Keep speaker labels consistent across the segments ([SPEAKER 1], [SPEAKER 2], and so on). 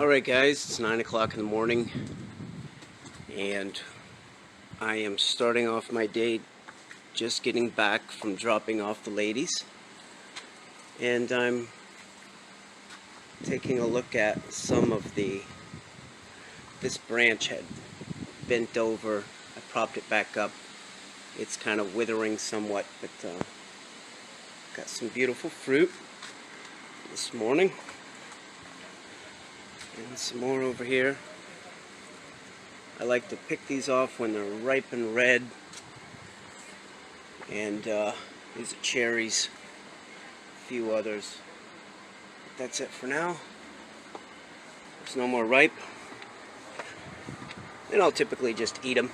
[SPEAKER 1] Alright guys, it's 9 o'clock in the morning and I am starting off my day just getting back from dropping off the ladies, and I'm taking a look at some of this branch had bent over. I propped it back up. It's kind of withering somewhat, but got some beautiful fruit this morning. And some more over here. I like to pick these off when they're ripe and red. And these are cherries. A few others. But that's it for now. There's no more ripe. And I'll typically just eat them.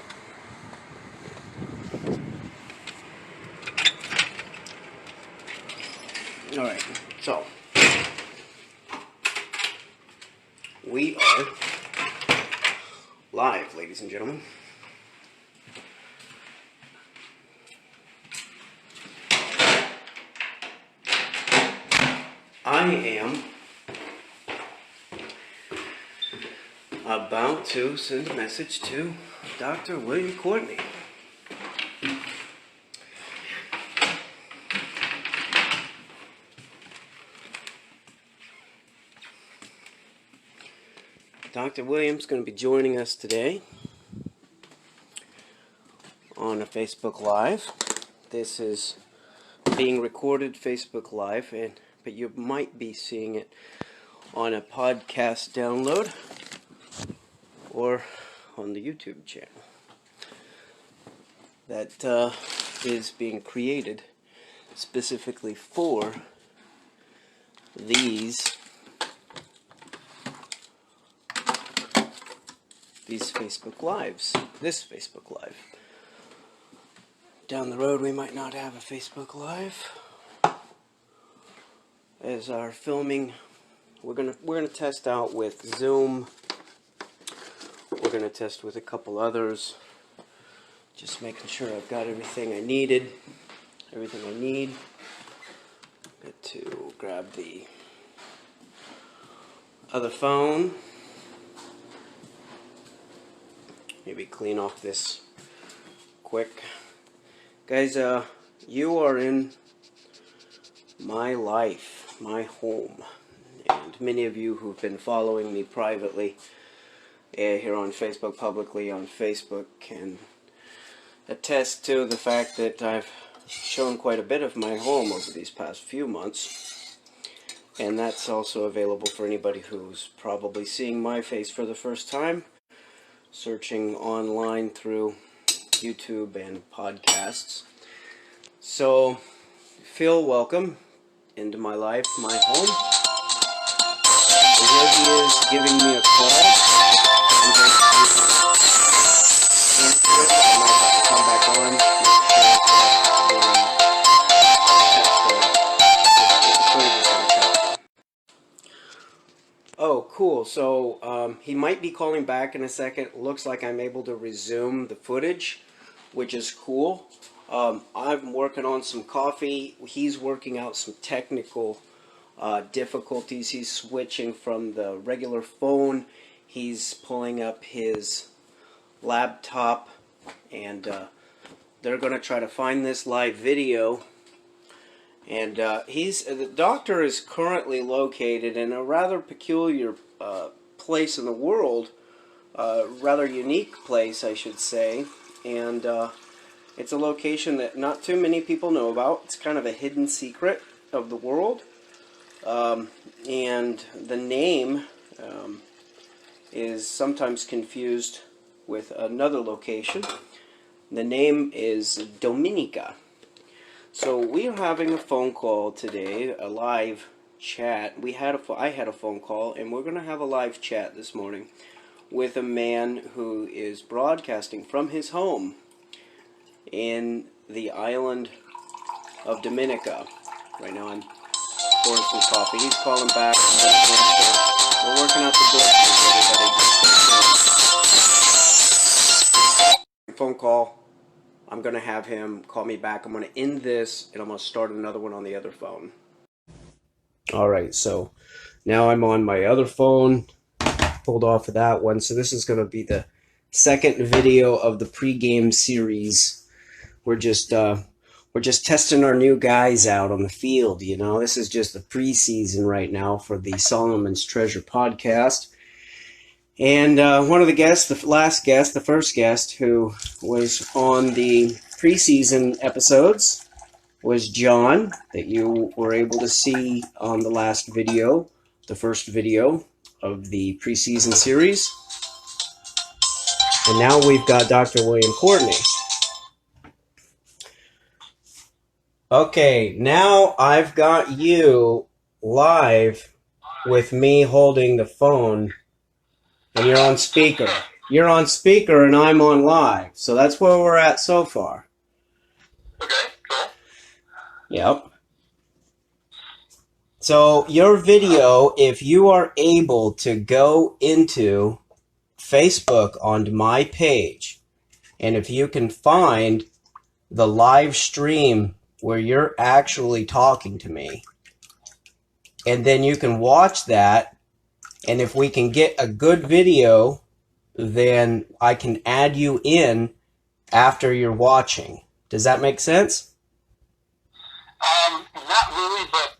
[SPEAKER 1] Alright, so we are live, ladies and gentlemen. I am about to send a message to Dr. William Courtney. Dr. William's going to be joining us today on a Facebook Live. This is being recorded Facebook Live, but you might be seeing it on a podcast download or on the YouTube channel that is being created specifically for these Facebook Lives, this Facebook Live. Down the road we might not have a Facebook Live. As our filming, we're gonna test out with Zoom. We're gonna test with a couple others. Just making sure I've got everything I need. Got to grab the other phone. Maybe clean off this quick. Guys, you are in my life, my home. And many of you who've been following me privately here on Facebook, publicly on Facebook, can attest to the fact that I've shown quite a bit of my home over these past few months. And that's also available for anybody who's probably seeing my face for the first time, searching online through YouTube and podcasts. So feel welcome into my life, my home. And here he is giving me a call. I'm going to answer it. I might have to come back on. Oh, cool. So he might be calling back in a second. Looks like I'm able to resume the footage, which is cool. I'm working on some coffee. He's working out some technical difficulties. He's switching from the regular phone. He's pulling up his laptop, and they're going to try to find this live video. And the doctor is currently located in a rather peculiar place in the world, rather unique place, I should say. And it's a location that not too many people know about. It's kind of a hidden secret of the world. And the name is sometimes confused with another location. The name is Dominica. So we are having a phone call today, a live chat. I had a phone call, and we're going to have a live chat this morning with a man who is broadcasting from his home in the island of Dominica. Right now I'm pouring some coffee. He's calling back. We're working out the glitches, everybody. Phone call. I'm going to have him call me back. I'm going to end this, and I'm going to start another one on the other phone. Alright, so now I'm on my other phone. pulled off of that one. So this is going to be the second video of the pregame series. We're just testing our new guys out on the field. You know, this is just the preseason right now for the Solomon's Treasure podcast. And one of the guests, the first guest who was on the preseason episodes was John, that you were able to see on the last video, the first video of the preseason series. And now we've got Dr. William Courtney. Okay, now I've got you live with me holding the phone, and you're on speaker. You're on speaker and I'm on live. So that's where we're at so far.
[SPEAKER 2] Okay, cool.
[SPEAKER 1] Yep. So your video, if you are able to go into Facebook onto my page, and if you can find the live stream where you're actually talking to me, and then you can watch that, and if we can get a good video, then I can add you in after you're watching. Does that make sense?
[SPEAKER 2] Not really, but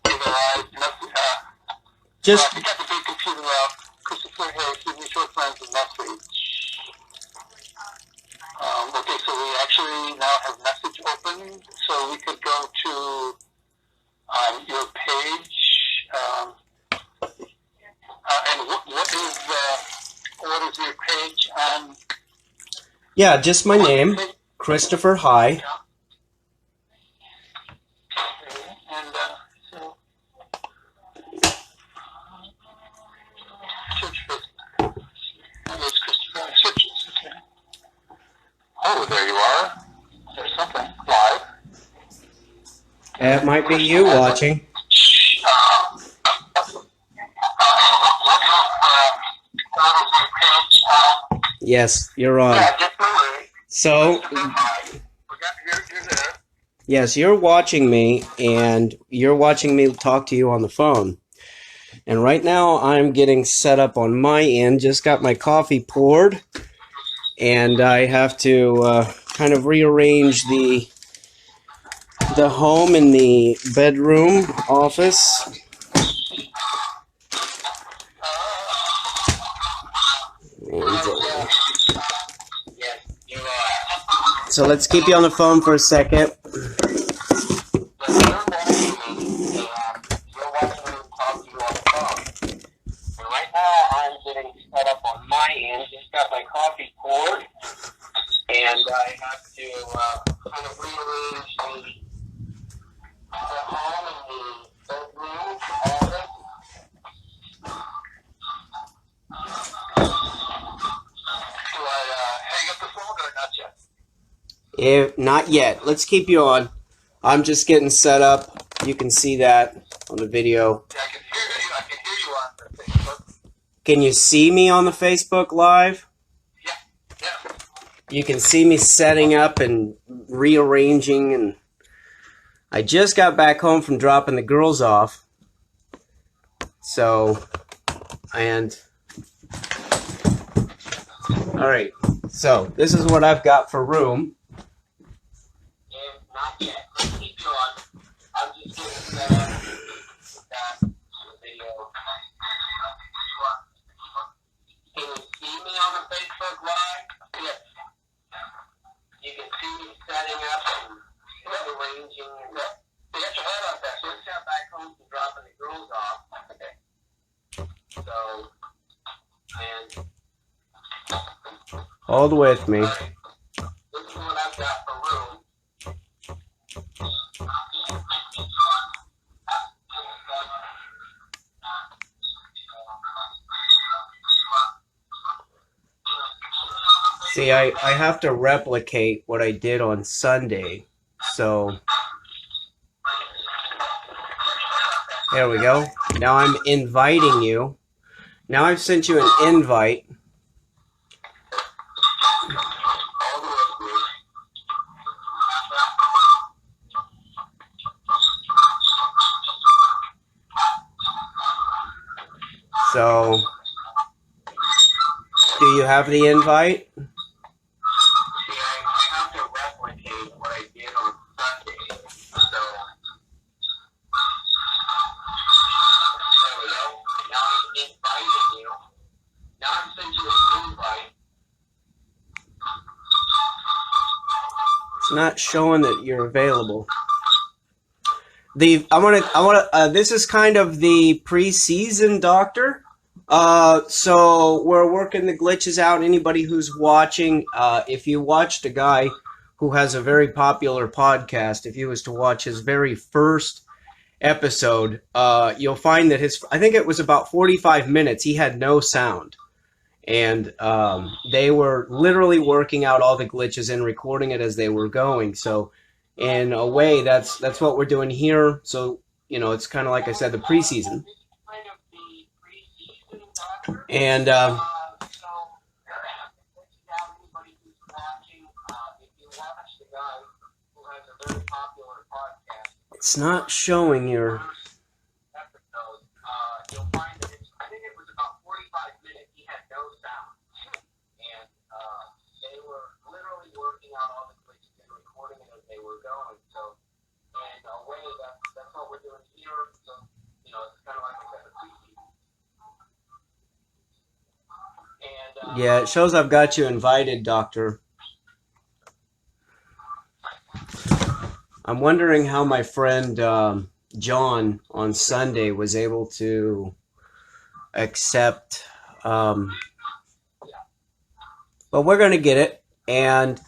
[SPEAKER 1] Just
[SPEAKER 2] I got the big computer out. Christopher Harris, give me short friends a message. Okay, so we actually now have message open, so we could go to your page. And what is your page?
[SPEAKER 1] yeah, just my name, Christopher High.
[SPEAKER 2] Yeah. And so search for there's Christopher. Search. Okay. Oh, there you are. There's something live.
[SPEAKER 1] It might be you watching. Yes, you're on. So, yes, you're watching me, and you're watching me talk to you on the phone. And right now, I'm getting set up on my end. Just got my coffee poured, and I have to kind of rearrange the home in the bedroom office. So let's keep you on the phone for a second. Right now, I'm getting set up on my end. Just got my coffee poured, and I have to kind of rearrange the home and the bedroom office.
[SPEAKER 2] Do I hang up the phone or not yet?
[SPEAKER 1] Not yet. Let's keep you on. I'm just getting set up. You can see that on the video.
[SPEAKER 2] Yeah, I can hear you. I can hear you on the Facebook.
[SPEAKER 1] Can you see me on the Facebook Live?
[SPEAKER 2] Yeah.
[SPEAKER 1] You can see me setting up and rearranging, and I just got back home from dropping the girls off. So, and all right. So this is what I've got for room. Not yet. Let's keep you on. I'm just getting set up. That video. Can you see me on the Facebook Live? Yes. You can see me setting up and rearranging. You got your head on that. Just got back home from dropping the girls off. Okay. So, and hold with me. Right. This is what I've got for room. See, I have to replicate what I did on Sunday. So, there we go. Now I'm inviting you. Now I've sent you an invite. So, Do you have the invite?
[SPEAKER 2] See, I have to replicate what I did on Sunday. So, there we go. Now I'm inviting you. Now I'm sending you an invite.
[SPEAKER 1] It's not showing that you're available. This is kind of the preseason, Doctor. So we're working the glitches out. Anybody who's watching, if you watched a guy who has a very popular podcast, if you was to watch his very first episode, you'll find that I think it was about 45 minutes, he had no sound. And they were literally working out all the glitches and recording it as they were going. So in a way, that's what we're doing here. So, it's kind of like I said, the preseason. And it's not showing your...
[SPEAKER 2] You'll find that I think it was about 45 minutes. He had no sound. And they were literally working out all the glitches and recording it as they were going. So, in a way, that's what we're doing here. So, it's kind of like I said, a preseason. And,
[SPEAKER 1] yeah, it shows I've got you invited, Doctor. I'm wondering how my friend John on Sunday was able to accept, but we're going to get it. And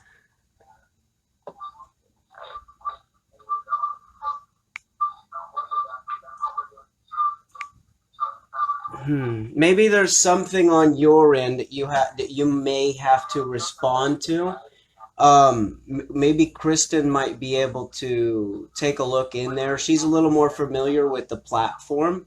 [SPEAKER 1] maybe there's something on your end that you may have to respond to. Maybe Kristen might be able to take a look in there. She's a little more familiar with the platform.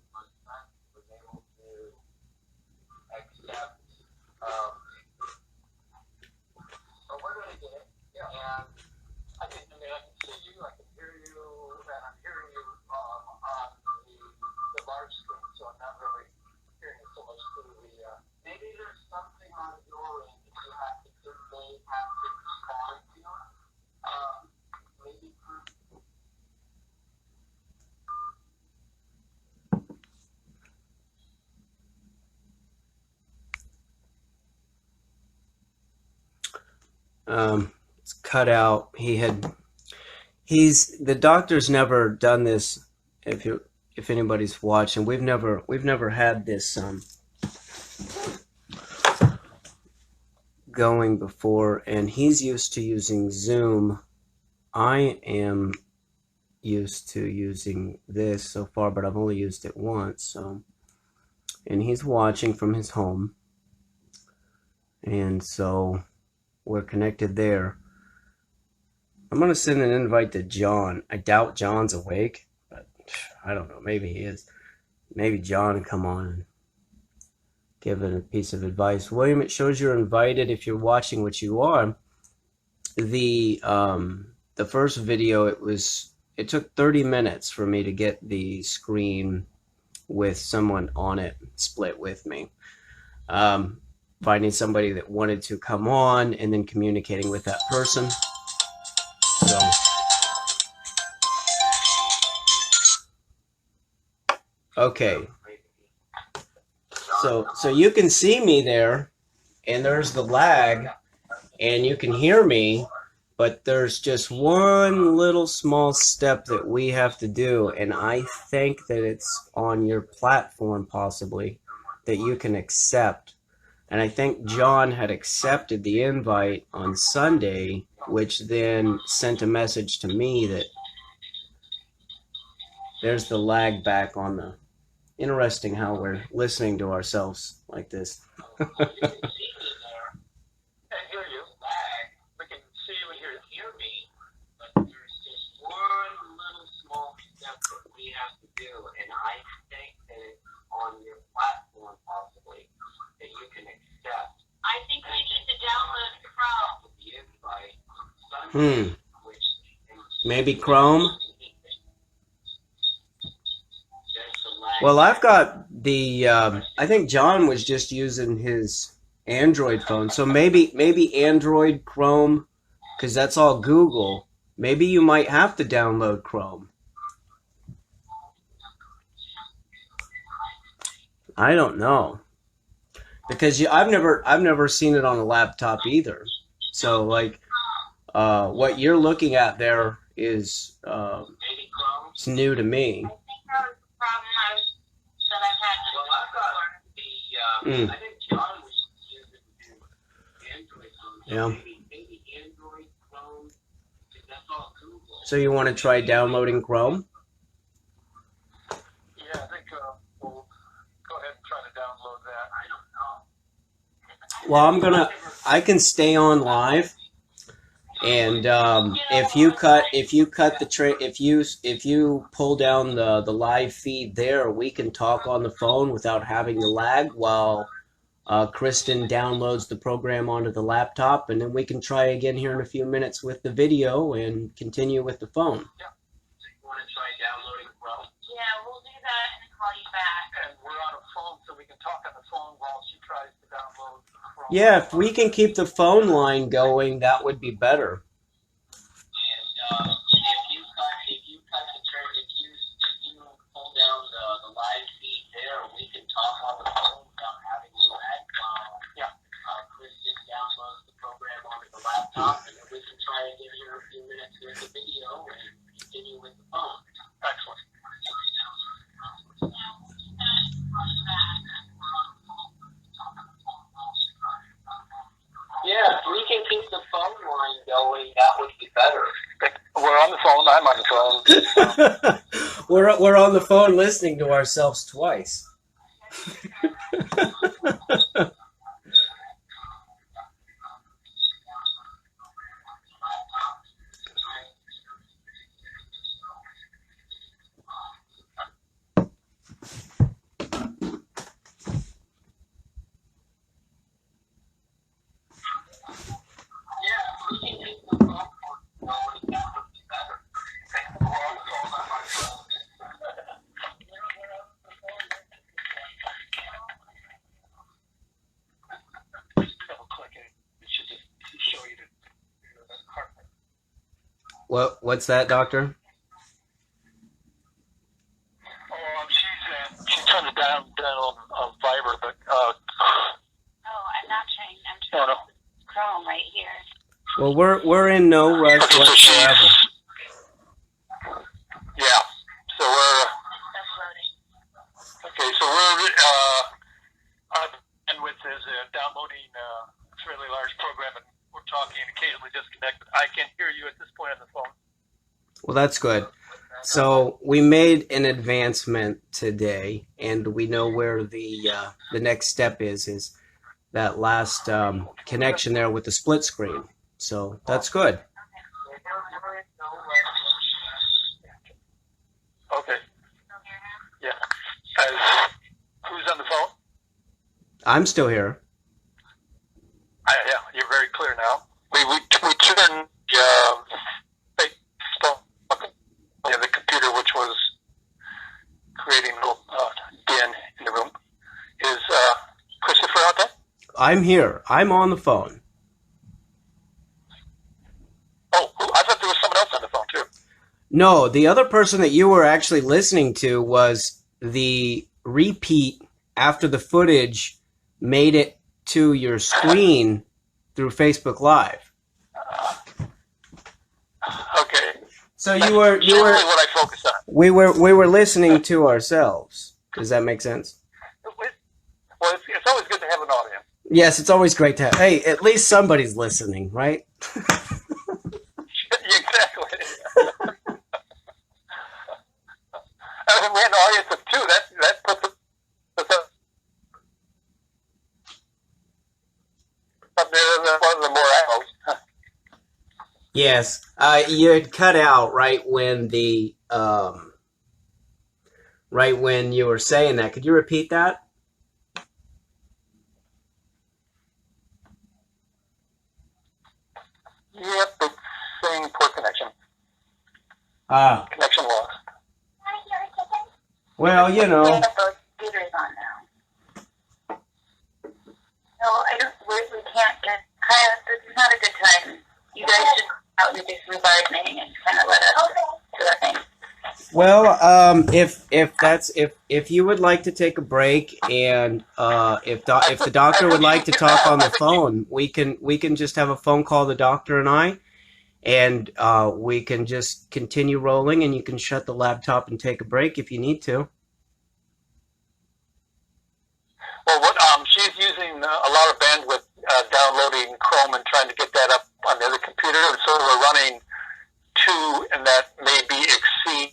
[SPEAKER 1] It's cut out. The doctor's never done this. If anybody's watching, we've never had this going before, and he's used to using Zoom. I am used to using this so far, but I've only used it once. So, and he's watching from his home, and so we're connected there. I'm going to send an invite to John. I doubt John's awake, but I don't know. Maybe he is. Maybe John can come on and give it a piece of advice. William, it shows you're invited if you're watching, which you are. The first video, it took 30 minutes for me to get the screen with someone on it split with me. Finding somebody that wanted to come on and then communicating with that person. So, okay. So you can see me there, and there's the lag, and you can hear me, but there's just one little small step that we have to do, and I think that it's on your platform possibly that you can accept. And I think John had accepted the invite on Sunday, which then sent a message to me that there's the lag back on the... Interesting how we're listening to ourselves like this.
[SPEAKER 2] I hear you. We can see you and hear me, but there's just one little small step that we have to do, and I think that it's on your platform possibly that you can accept. I think we need to download Chrome. The invite Sunday,
[SPEAKER 1] Maybe Chrome? Well, I've got the, I think John was just using his Android phone. So maybe Android, Chrome, because that's all Google. Maybe you might have to download Chrome. I don't know, because I've never seen it on a laptop either. So like, what you're looking at there is it's new to me.
[SPEAKER 2] I think that was the problem that I've had before. I think John was using Android phone.
[SPEAKER 1] Yeah.
[SPEAKER 2] Maybe Android, Chrome, because that's all Google.
[SPEAKER 1] So you want to try downloading Chrome?
[SPEAKER 3] Yeah, I think we'll go ahead and try to download that.
[SPEAKER 2] I don't know.
[SPEAKER 1] Well, I can stay on live, and if you pull down the live feed there, we can talk on the phone without having the lag while Kristen downloads the program onto the laptop, and then we can try again here in a few minutes with the video and continue with the phone.
[SPEAKER 2] You want to try downloading Chrome?
[SPEAKER 4] Yeah, we'll do that and call you back.
[SPEAKER 3] And we're on a phone, so we can talk on the phone while she tries to download Chrome.
[SPEAKER 1] Yeah, if we can keep the phone line going, that would be better.
[SPEAKER 2] And if you pull down the live feed there, we can talk on the phone without having the lag. Kristen downloads the program onto the laptop, and then we can try again here in a few minutes with the video and continue with the phone.
[SPEAKER 3] Excellent.
[SPEAKER 2] Yeah, if we can keep the phone line going, that would be better.
[SPEAKER 3] We're on the phone. I'm on the phone.
[SPEAKER 1] We're on the phone listening to ourselves twice. What's that, Doctor?
[SPEAKER 3] She's trying to down on Viber, but
[SPEAKER 4] Oh, I'm not trying. I'm trying
[SPEAKER 3] no.
[SPEAKER 4] Chrome right here.
[SPEAKER 1] Well, we're in no rush whatsoever.
[SPEAKER 3] Yeah. So we're
[SPEAKER 4] That's loading.
[SPEAKER 3] okay. So we're our bandwidth is downloading a fairly large program, and we're talking and occasionally disconnected. I can hear you at this point on the phone.
[SPEAKER 1] Well, that's good. So we made an advancement today, and we know where the next step is that last connection there with the split screen. So that's good.
[SPEAKER 3] Okay. Yeah. Who's on the phone?
[SPEAKER 1] I'm still here.
[SPEAKER 3] Yeah, you're very clear now. We turned the computer, which was creating a little din in the room. Is Christopher out there?
[SPEAKER 1] I'm here. I'm on the phone.
[SPEAKER 3] Oh, I thought there was someone else on the phone too.
[SPEAKER 1] No, the other person that you were actually listening to was the repeat after the footage made it to your screen through Facebook Live.
[SPEAKER 3] Okay.
[SPEAKER 1] So you were
[SPEAKER 3] Generally what I focus on.
[SPEAKER 1] we were listening to ourselves. Does that make sense?
[SPEAKER 3] Well, it's always good to have an audience.
[SPEAKER 1] Yes, it's always great to have. Hey, at least somebody's listening, right?
[SPEAKER 3] Exactly. I mean, we had an audience of two. That puts us up there as one of the more animals.
[SPEAKER 1] Yes, you had cut out right when you were saying that. Could you repeat that?
[SPEAKER 3] Yep, it's saying poor connection. Connection lost.
[SPEAKER 1] Well, you know.
[SPEAKER 4] The computer's on now. No, I don't. We can't get. Kyle, this is not a good time. You guys should go out and do some gardening and kind of let us do our thing.
[SPEAKER 1] Well, if you would like to take a break, and if the doctor would like to talk on the phone, we can just have a phone call, the doctor and I, and we can just continue rolling, and you can shut the laptop and take a break if you need to.
[SPEAKER 3] Well, she's using a lot of bandwidth downloading Chrome and trying to get that up on the other computer, and so we're running two, and that may be exceeding.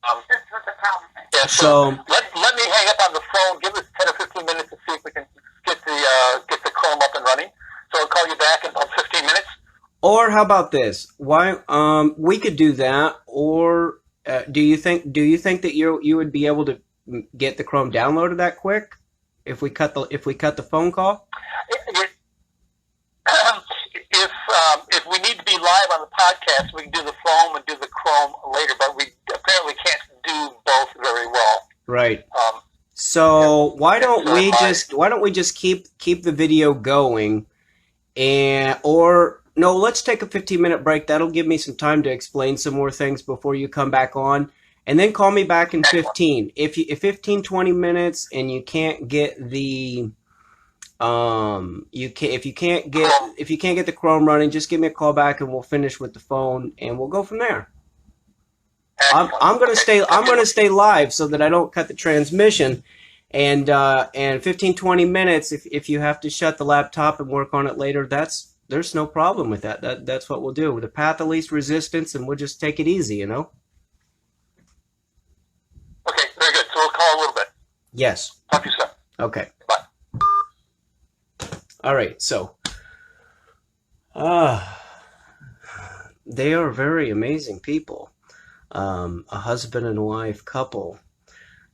[SPEAKER 4] That's what the problem is.
[SPEAKER 3] Yeah,
[SPEAKER 1] So
[SPEAKER 3] let me hang up on the phone. Give us 10 or 15 minutes to see if we can get the Chrome up and running. So I'll call you back in about 15 minutes.
[SPEAKER 1] Or how about this? Why we could do that? Or do you think that you would be able to get the Chrome downloaded that quick if we cut the phone call?
[SPEAKER 3] If we need to be live on the podcast, we can do the phone and do the Chrome later. But we apparently can't do both very well.
[SPEAKER 1] Right. So why don't we just keep the video going, or no, let's take a 15-minute break. That'll give me some time to explain some more things before you come back on, and then call me back in 15. If 20 minutes and you can't get the if you can't get the Chrome running, just give me a call back and we'll finish with the phone and we'll go from there. I'm gonna stay live so that I don't cut the transmission, and 15-20 minutes if you have to shut the laptop and work on it later, there's no problem with that. That's what we'll do. The path of least resistance, and we'll just take it easy, you know.
[SPEAKER 3] Okay, very good. So we'll call a little bit.
[SPEAKER 1] Yes.
[SPEAKER 3] Talk to you soon.
[SPEAKER 1] Okay.
[SPEAKER 3] Bye.
[SPEAKER 1] All right. So, they are very amazing people. A husband and wife couple.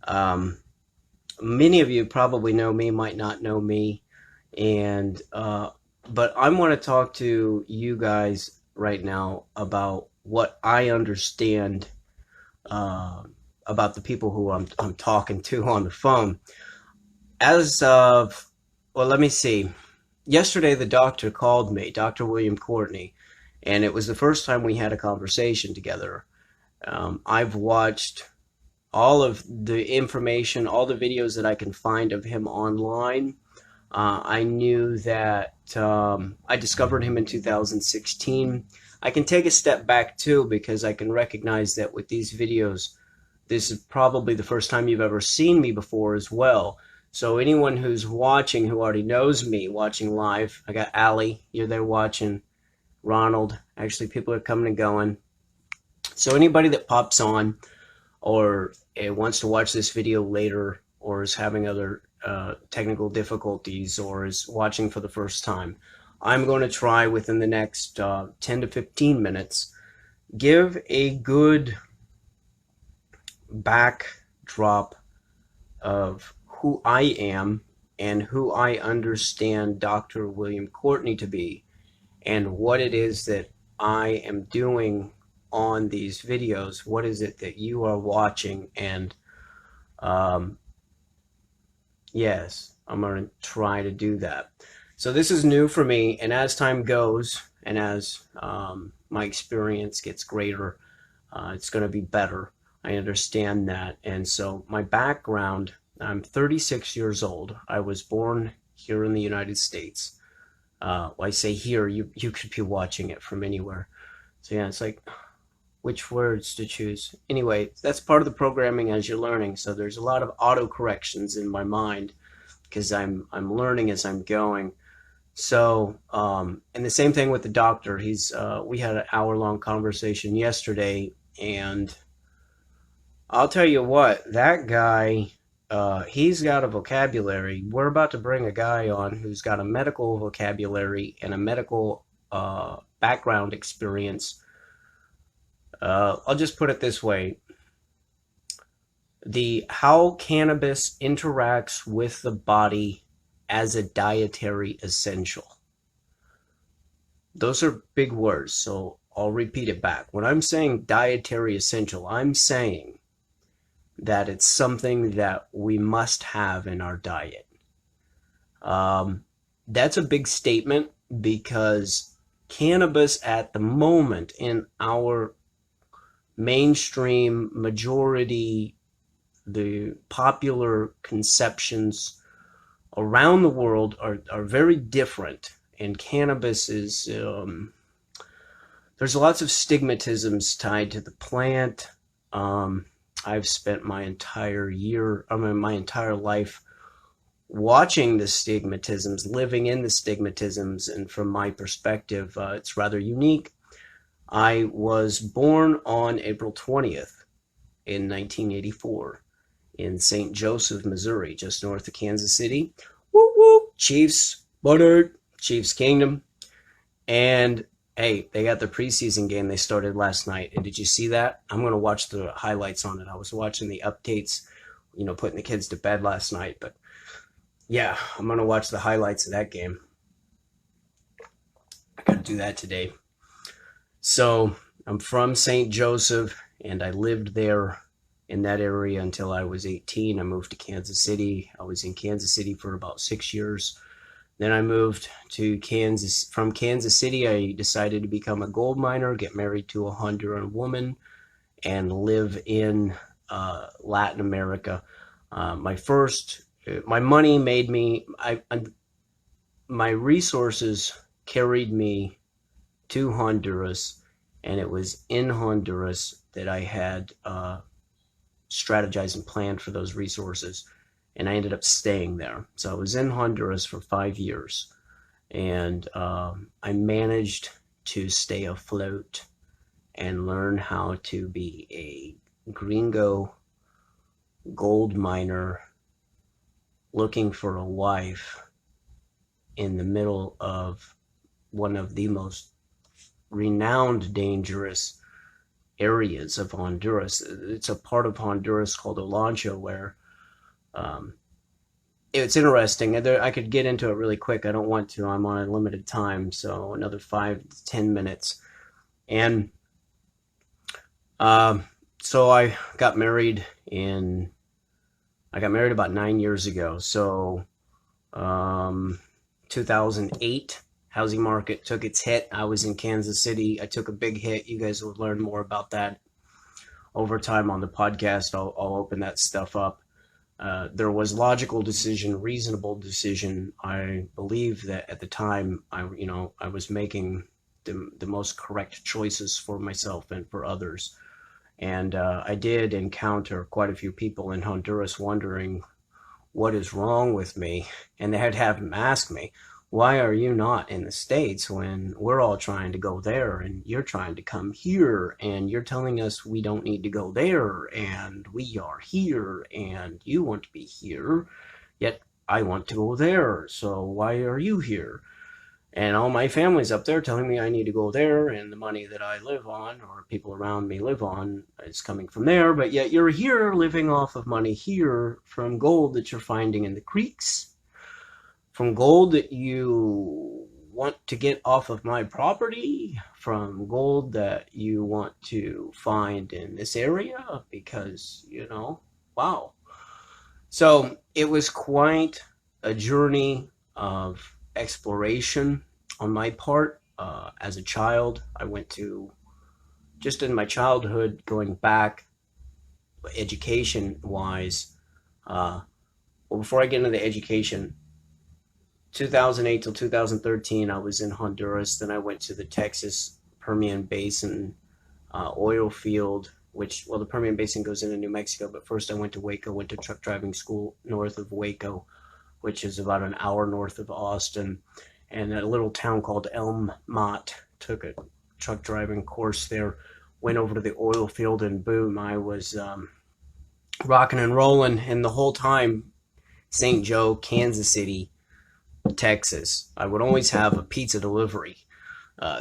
[SPEAKER 1] Many of you probably know me, might not know me, and but I want to talk to you guys right now about what I understand about the people who I'm talking to on the phone. As of, well, let me see. Yesterday, the doctor called me, Dr. William Courtney, and it was the first time we had a conversation together. I've watched all of the information, all the videos that I can find of him online. I knew that I discovered him in 2016. I can take a step back too, because I can recognize that with these videos, this is probably the first time you've ever seen me before as well. So anyone who's watching, who already knows me, watching live, I got Allie, you're there watching, Ronald, actually people are coming and going. So anybody that pops on or wants to watch this video later, or is having other technical difficulties, or is watching for the first time, I'm going to try within the next 10 to 15 minutes give a good backdrop of who I am and who I understand Dr. William Courtney to be, and what it is that I am doing on these videos. What is it that you are watching? And yes, I'm going to try to do that. So this is new for me, and as time goes and as my experience gets greater, it's going to be better. I understand that. And so my background, I'm 36 years old. I was born here in the United States. I say here, you could be watching it from anywhere. So yeah, it's like, which words to choose? Anyway, that's part of the programming as you're learning. So there's a lot of auto corrections in my mind because I'm learning as I'm going. So, and the same thing with the doctor. We had an hour-long conversation yesterday, and I'll tell you what, that guy, he's got a vocabulary. We're about to bring a guy on who's got a medical vocabulary and a medical background experience. I'll just put it this way. How cannabis interacts with the body as a dietary essential. Those are big words, so I'll repeat it back. When I'm saying dietary essential, I'm saying that it's something that we must have in our diet. That's a big statement because cannabis at the moment in our mainstream majority, the popular conceptions around the world are very different. And cannabis is, there's lots of stigmatisms tied to the plant. I've spent my entire life watching the stigmatisms, living in the stigmatisms, and from my perspective, it's rather unique. I was born on April 20th in 1984 in St. Joseph, Missouri, just north of Kansas City. Woo woo, Chiefs, Butter, Chiefs Kingdom. And hey, they got the preseason game. They started last night. And did you see that? I'm going to watch the highlights on it. I was watching the updates, putting the kids to bed last night. But yeah, I'm going to watch the highlights of that game. I got to do that today. So I'm from St. Joseph, and I lived there in that area until I was 18. I moved to Kansas City. I was in Kansas City for about 6 years. Then I moved to Kansas. From Kansas City, I decided to become a gold miner, get married to a Honduran woman, and live in Latin America. My money made me, my resources carried me to Honduras, and it was in Honduras that I had strategized and planned for those resources, and I ended up staying there. So I was in Honduras for 5 years, and I managed to stay afloat and learn how to be a gringo gold miner looking for a wife in the middle of one of the most renowned dangerous areas of Honduras. It's a part of Honduras called Olancho where it's interesting. I could get into it really quick. I don't want to. I'm on a limited time, so another 5 to 10 minutes. And so I got married about 9 years ago. So 2008, housing market took its hit. I was in Kansas City. I took a big hit. You guys will learn more about that over time on the podcast. I'll open that stuff up. There was logical decision, reasonable decision. I believe that at the time, I was making the most correct choices for myself and for others. And I did encounter quite a few people in Honduras wondering what is wrong with me. And they had to have them ask me, why are you not in the States when we're all trying to go there and you're trying to come here and you're telling us we don't need to go there and we are here and you want to be here, yet I want to go there. So why are you here? And all my family's up there telling me I need to go there, and the money that I live on or people around me live on is coming from there, but yet you're here living off of money here from gold that you're finding in the creeks, from gold that you want to get off of my property, from gold that you want to find in this area because, wow. So it was quite a journey of exploration on my part. As a child, I went to, just in my childhood, going back education-wise, before I get into the education, 2008 till 2013, I was in Honduras. Then I went to the Texas Permian Basin oil field, the Permian Basin goes into New Mexico, but first I went to Waco, went to truck driving school north of Waco, which is about an hour north of Austin, and a little town called Elm Mott. Took a truck driving course there, went over to the oil field, and boom, I was rocking and rolling. And the whole time, St. Joe, Kansas City, Texas, I would always have a pizza delivery.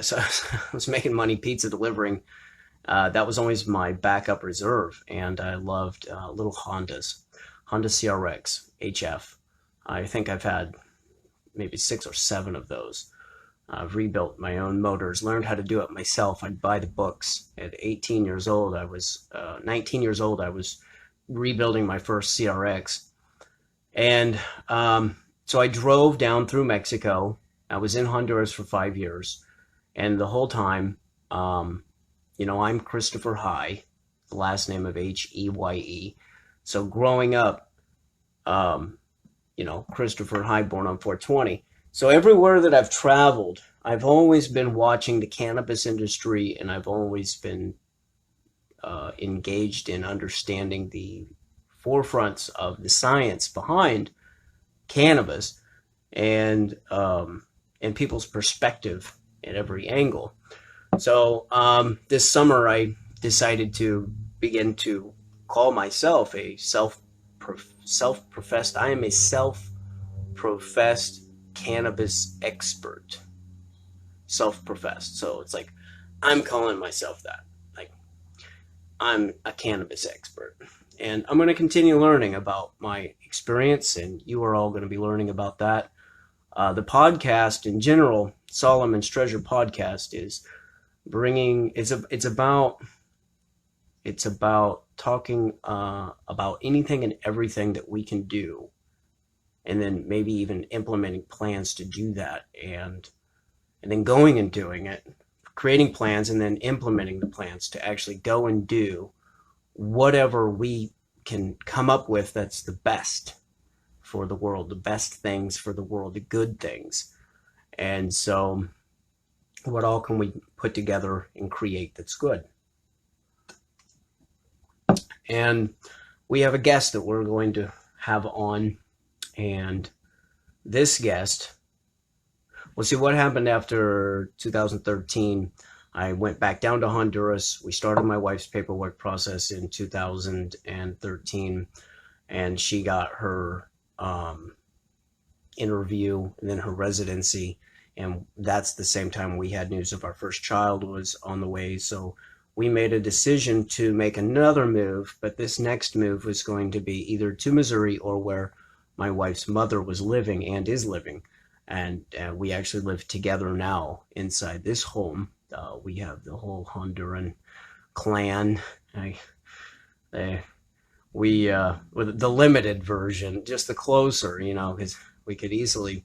[SPEAKER 1] So I was making money pizza delivering. That was always my backup reserve, and I loved little Hondas, Honda CRX, HF. I think I've had maybe 6 or 7 of those. I've rebuilt my own motors, learned how to do it myself. I'd buy the books. At 19 years old, I was rebuilding my first CRX. And So I drove down through Mexico. I was in Honduras for 5 years. And the whole time, I'm Christopher Heye, the last name of Heye. So growing up, Christopher Heye, born on 420. So everywhere that I've traveled, I've always been watching the cannabis industry, and I've always been engaged in understanding the forefronts of the science behind cannabis and people's perspective at every angle. So this summer, I decided to begin to call myself a self-professed. I am a self-professed cannabis expert. Self-professed. So it's like I'm calling myself that. Like I'm a cannabis expert, and I'm going to continue learning about my experience, and you are all going to be learning about that. The podcast in general, Solomon's Treasure Podcast, is bringing. It's about talking about anything and everything that we can do, and then maybe even implementing plans to do that, and then going and doing it, creating plans, and then implementing the plans to actually go and do whatever we can come up with that's the best for the world, the best things for the world, the good things. And so what all can we put together and create that's good? And we have a guest that we're going to have on, and this guest, well, see, what happened after 2013, I went back down to Honduras. We started my wife's paperwork process in 2013, and she got her interview and then her residency. And that's the same time we had news of our first child was on the way. So we made a decision to make another move, but this next move was going to be either to Missouri or where my wife's mother was living and is living. And we actually live together now inside this home. We have the whole Honduran clan. With the limited version, just the closer, because we could easily,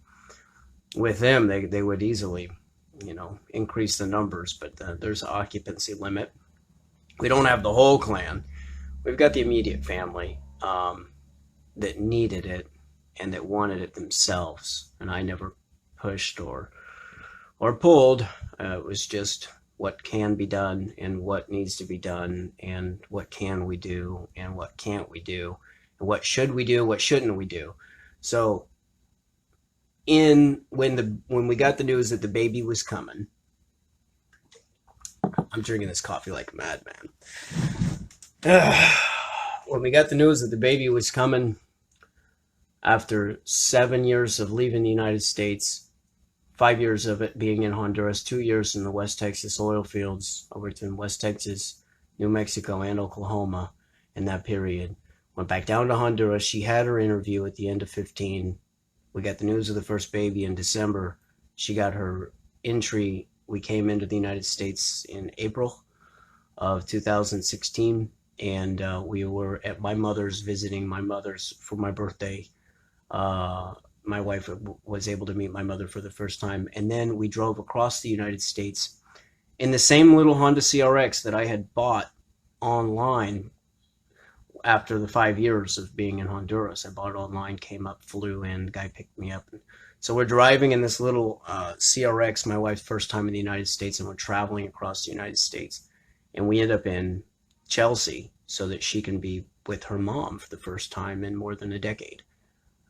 [SPEAKER 1] with them, they would easily, increase the numbers, but there's an occupancy limit. We don't have the whole clan. We've got the immediate family that needed it and that wanted it themselves, and I never pushed or pulled. It was just what can be done and what needs to be done, and what can we do and what can't we do, and what should we do, what shouldn't we do. So when we got the news that the baby was coming, I'm drinking this coffee like a madman. When we got the news that the baby was coming, after 7 years of leaving the United States, 5 years of it being in Honduras, 2 years in the West Texas oil fields. I worked in West Texas, New Mexico, and Oklahoma in that period. Went back down to Honduras. She had her interview at the end of 15. We got the news of the first baby in December. She got her entry. We came into the United States in April of 2016, and we were at my mother's, visiting my mother's for my birthday. My wife was able to meet my mother for the first time, and then we drove across the United States in the same little Honda CRX that I had bought online after the 5 years of being in Honduras. I bought it online, came up, flew in, the guy picked me up. So we're driving in this little CRX, my wife's first time in the United States, and we're traveling across the United States. And we end up in Chelsea so that she can be with her mom for the first time in more than a decade.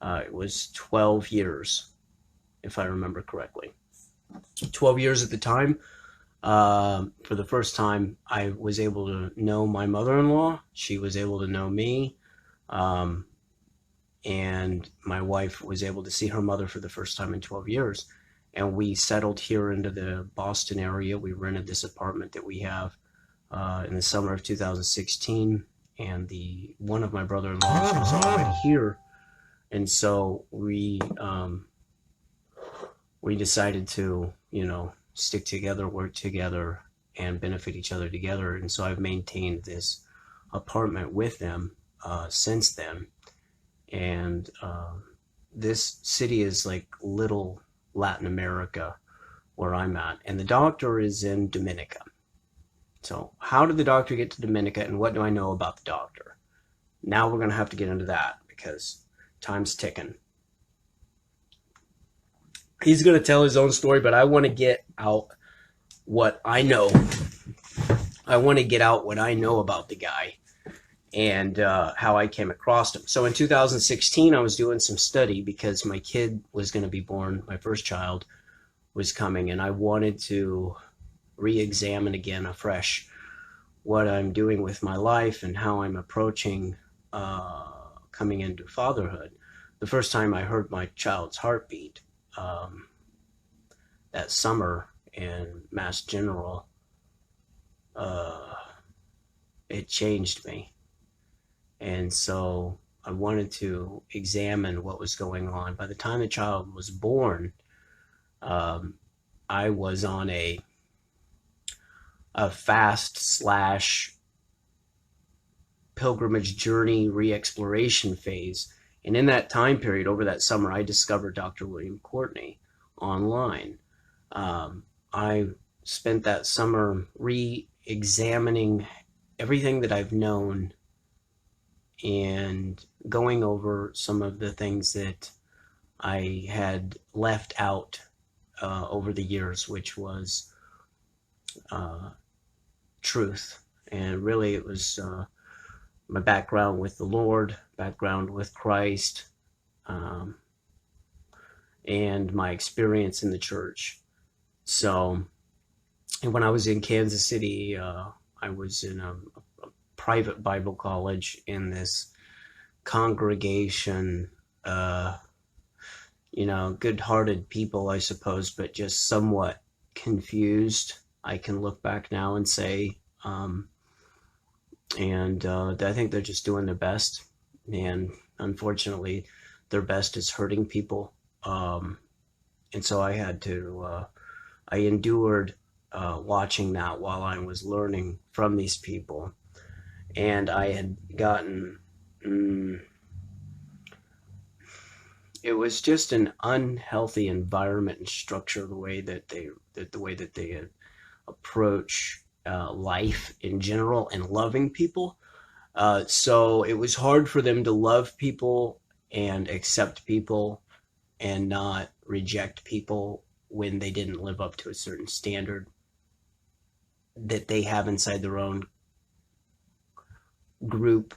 [SPEAKER 1] It was 12 years, if I remember correctly. 12 years at the time. For the first time, I was able to know my mother-in-law. She was able to know me. And my wife was able to see her mother for the first time in 12 years. And we settled here into the Boston area. We rented this apartment that we have in the summer of 2016. And one of my brother-in-laws was already here. And so we decided to, stick together, work together, and benefit each other together. And so I've maintained this apartment with them since then. And this city is like little Latin America where I'm at, and the doctor is in Dominica. So how did the doctor get to Dominica, and what do I know about the doctor? Now we're going to have to get into that because time's ticking. He's going to tell his own story, but I want to get out what I know. I want to get out what I know about the guy and how I came across him. So in 2016, I was doing some study because my kid was going to be born. My first child was coming, and I wanted to re-examine again afresh what I'm doing with my life and how I'm approaching coming into fatherhood. The first time I heard my child's heartbeat that summer in Mass General, it changed me. And so I wanted to examine what was going on. By the time the child was born, I was on a fast / pilgrimage journey re-exploration phase. And in that time period, over that summer, I discovered Dr. William Courtney online. I spent that summer re-examining everything that I've known and going over some of the things that I had left out over the years, which was truth. And really it was my background with the Lord, background with Christ, and my experience in the church. So, and when I was in Kansas City, I was in a private Bible college in this congregation, good-hearted people, I suppose, but just somewhat confused. I can look back now and say, I think they're just doing their best, and unfortunately their best is hurting people. And so I had to, I endured watching that while I was learning from these people. And I had gotten, it was just an unhealthy environment and structure, the way that they approach life in general and loving people. So it was hard for them to love people and accept people and not reject people when they didn't live up to a certain standard that they have inside their own group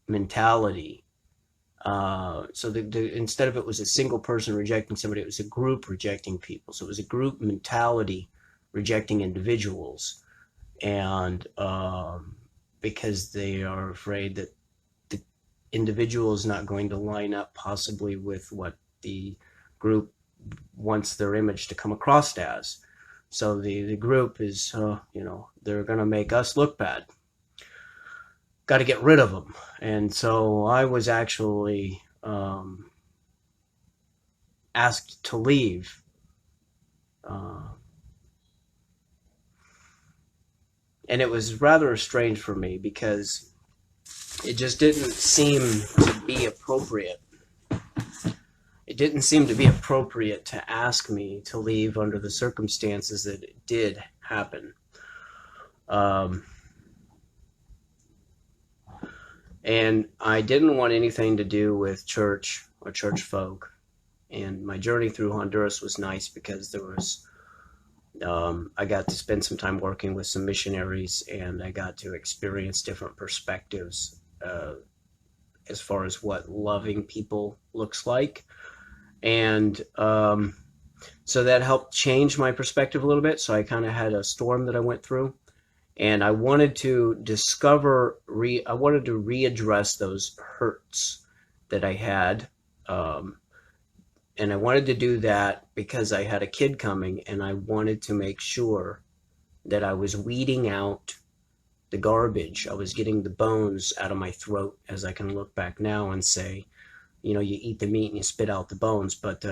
[SPEAKER 1] mentality. So instead of it was a single person rejecting somebody, it was a group rejecting people. So it was a group mentality rejecting individuals. And because they are afraid that the individual is not going to line up possibly with what the group wants their image to come across as. So the group is, they're going to make us look bad. Got to get rid of them. And so I was actually asked to leave. And it was rather strange for me because it just didn't seem to be appropriate. It didn't seem to be appropriate to ask me to leave under the circumstances that it did happen. And I didn't want anything to do with church or church folk. And my journey through Honduras was nice because there was, I got to spend some time working with some missionaries, and I got to experience different perspectives as far as what loving people looks like. And so that helped change my perspective a little bit. So I kind of had a storm that I went through. And I wanted to I wanted to readdress those hurts that I had. And I wanted to do that because I had a kid coming, and I wanted to make sure that I was weeding out the garbage. I was getting the bones out of my throat, as I can look back now and say, you eat the meat and you spit out the bones. But,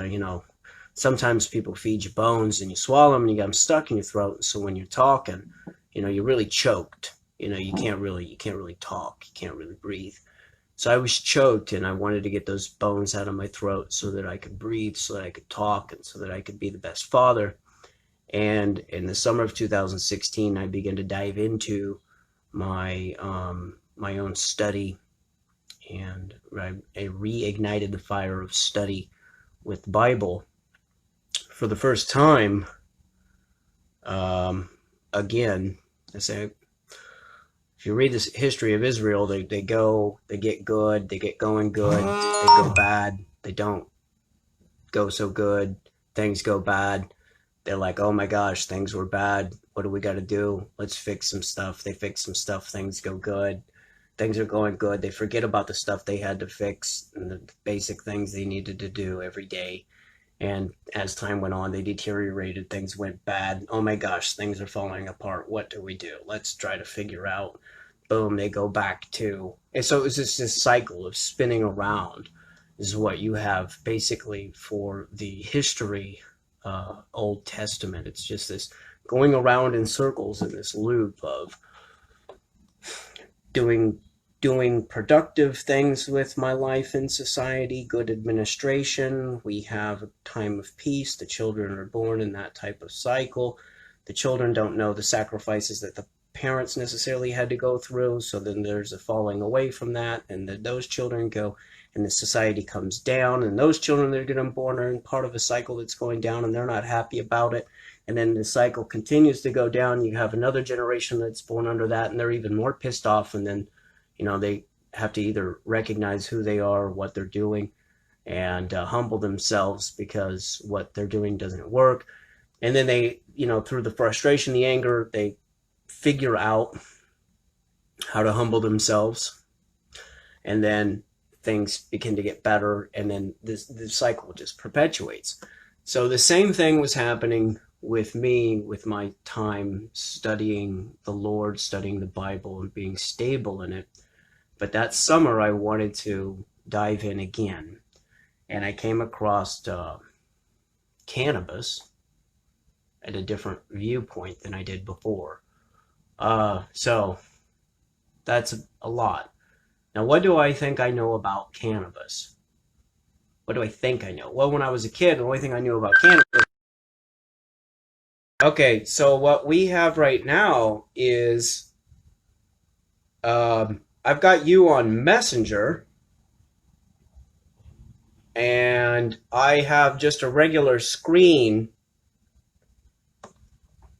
[SPEAKER 1] sometimes people feed you bones and you swallow them and you got them stuck in your throat. And so when you're talking, you're really choked. You can't really talk. You can't really breathe. So I was choked, and I wanted to get those bones out of my throat so that I could breathe, so that I could talk, and so that I could be the best father. And in the summer of 2016, I began to dive into my my own study, and I reignited the fire of study with the Bible for the first time. Again, I say, if you read the history of Israel, they get good, they get going good, they go bad, they don't go so good, things go bad. They're like, oh my gosh, things were bad. What do we got to do? Let's fix some stuff. They fix some stuff. Things go good. Things are going good. They forget about the stuff they had to fix and the basic things they needed to do every day. And as time went on, they deteriorated. Things went bad. Oh my gosh, things are falling apart. What do we do? Let's try to figure out. Boom, they go back to. And so it's just this cycle of spinning around is what you have basically for the history Old Testament. It's just this going around in circles in this loop of doing productive things with my life in society, good administration. We have a time of peace. The children are born in that type of cycle. The children don't know the sacrifices that the parents necessarily had to go through, so then there's a falling away from that, and then those children go, and the society comes down, and those children that are getting born are in part of a cycle that's going down, and they're not happy about it. And then the cycle continues to go down. You have another generation that's born under that, and they're even more pissed off. And then, they have to either recognize who they are, what they're doing, and humble themselves because what they're doing doesn't work. And then they, through the frustration, the anger, they figure out how to humble themselves. And then things begin to get better, and then the cycle just perpetuates. So the same thing was happening with me, with my time studying the Lord, studying the Bible, and being stable in it. But that summer, I wanted to dive in again, and I came across cannabis at a different viewpoint than I did before. So that's a lot. Now, what do I think I know about cannabis? What do I think I know? Well, when I was a kid, the only thing I knew about cannabis... Okay, so what we have right now is... I've got you on Messenger, and I have just a regular screen.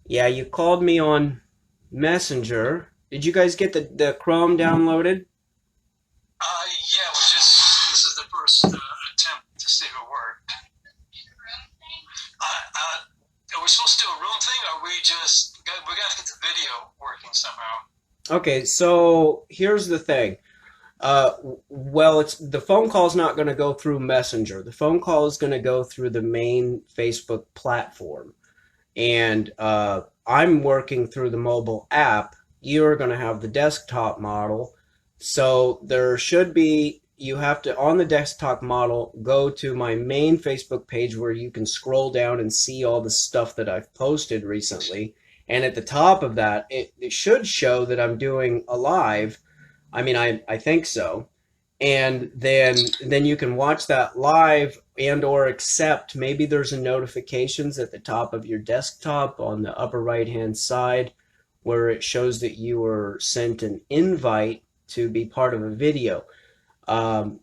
[SPEAKER 1] Yeah, you called me on Messenger. Did you guys get the Chrome downloaded?
[SPEAKER 3] Yeah, this is the first attempt to see if it worked. Are we supposed to do a room thing, or we got to get the video working somehow?
[SPEAKER 1] Okay, so here's the thing. Well, the phone call is not going to go through Messenger. The phone call is going to go through the main Facebook platform. And I'm working through the mobile app. You're going to have the desktop model. So there should be, you have to, on the desktop model, go to my main Facebook page where you can scroll down and see all the stuff that I've posted recently. And at the top of that, it should show that I'm doing a live. I mean, I think so. And then you can watch that live and or accept. Maybe there's a notifications at the top of your desktop on the upper right-hand side where it shows that you were sent an invite to be part of a video.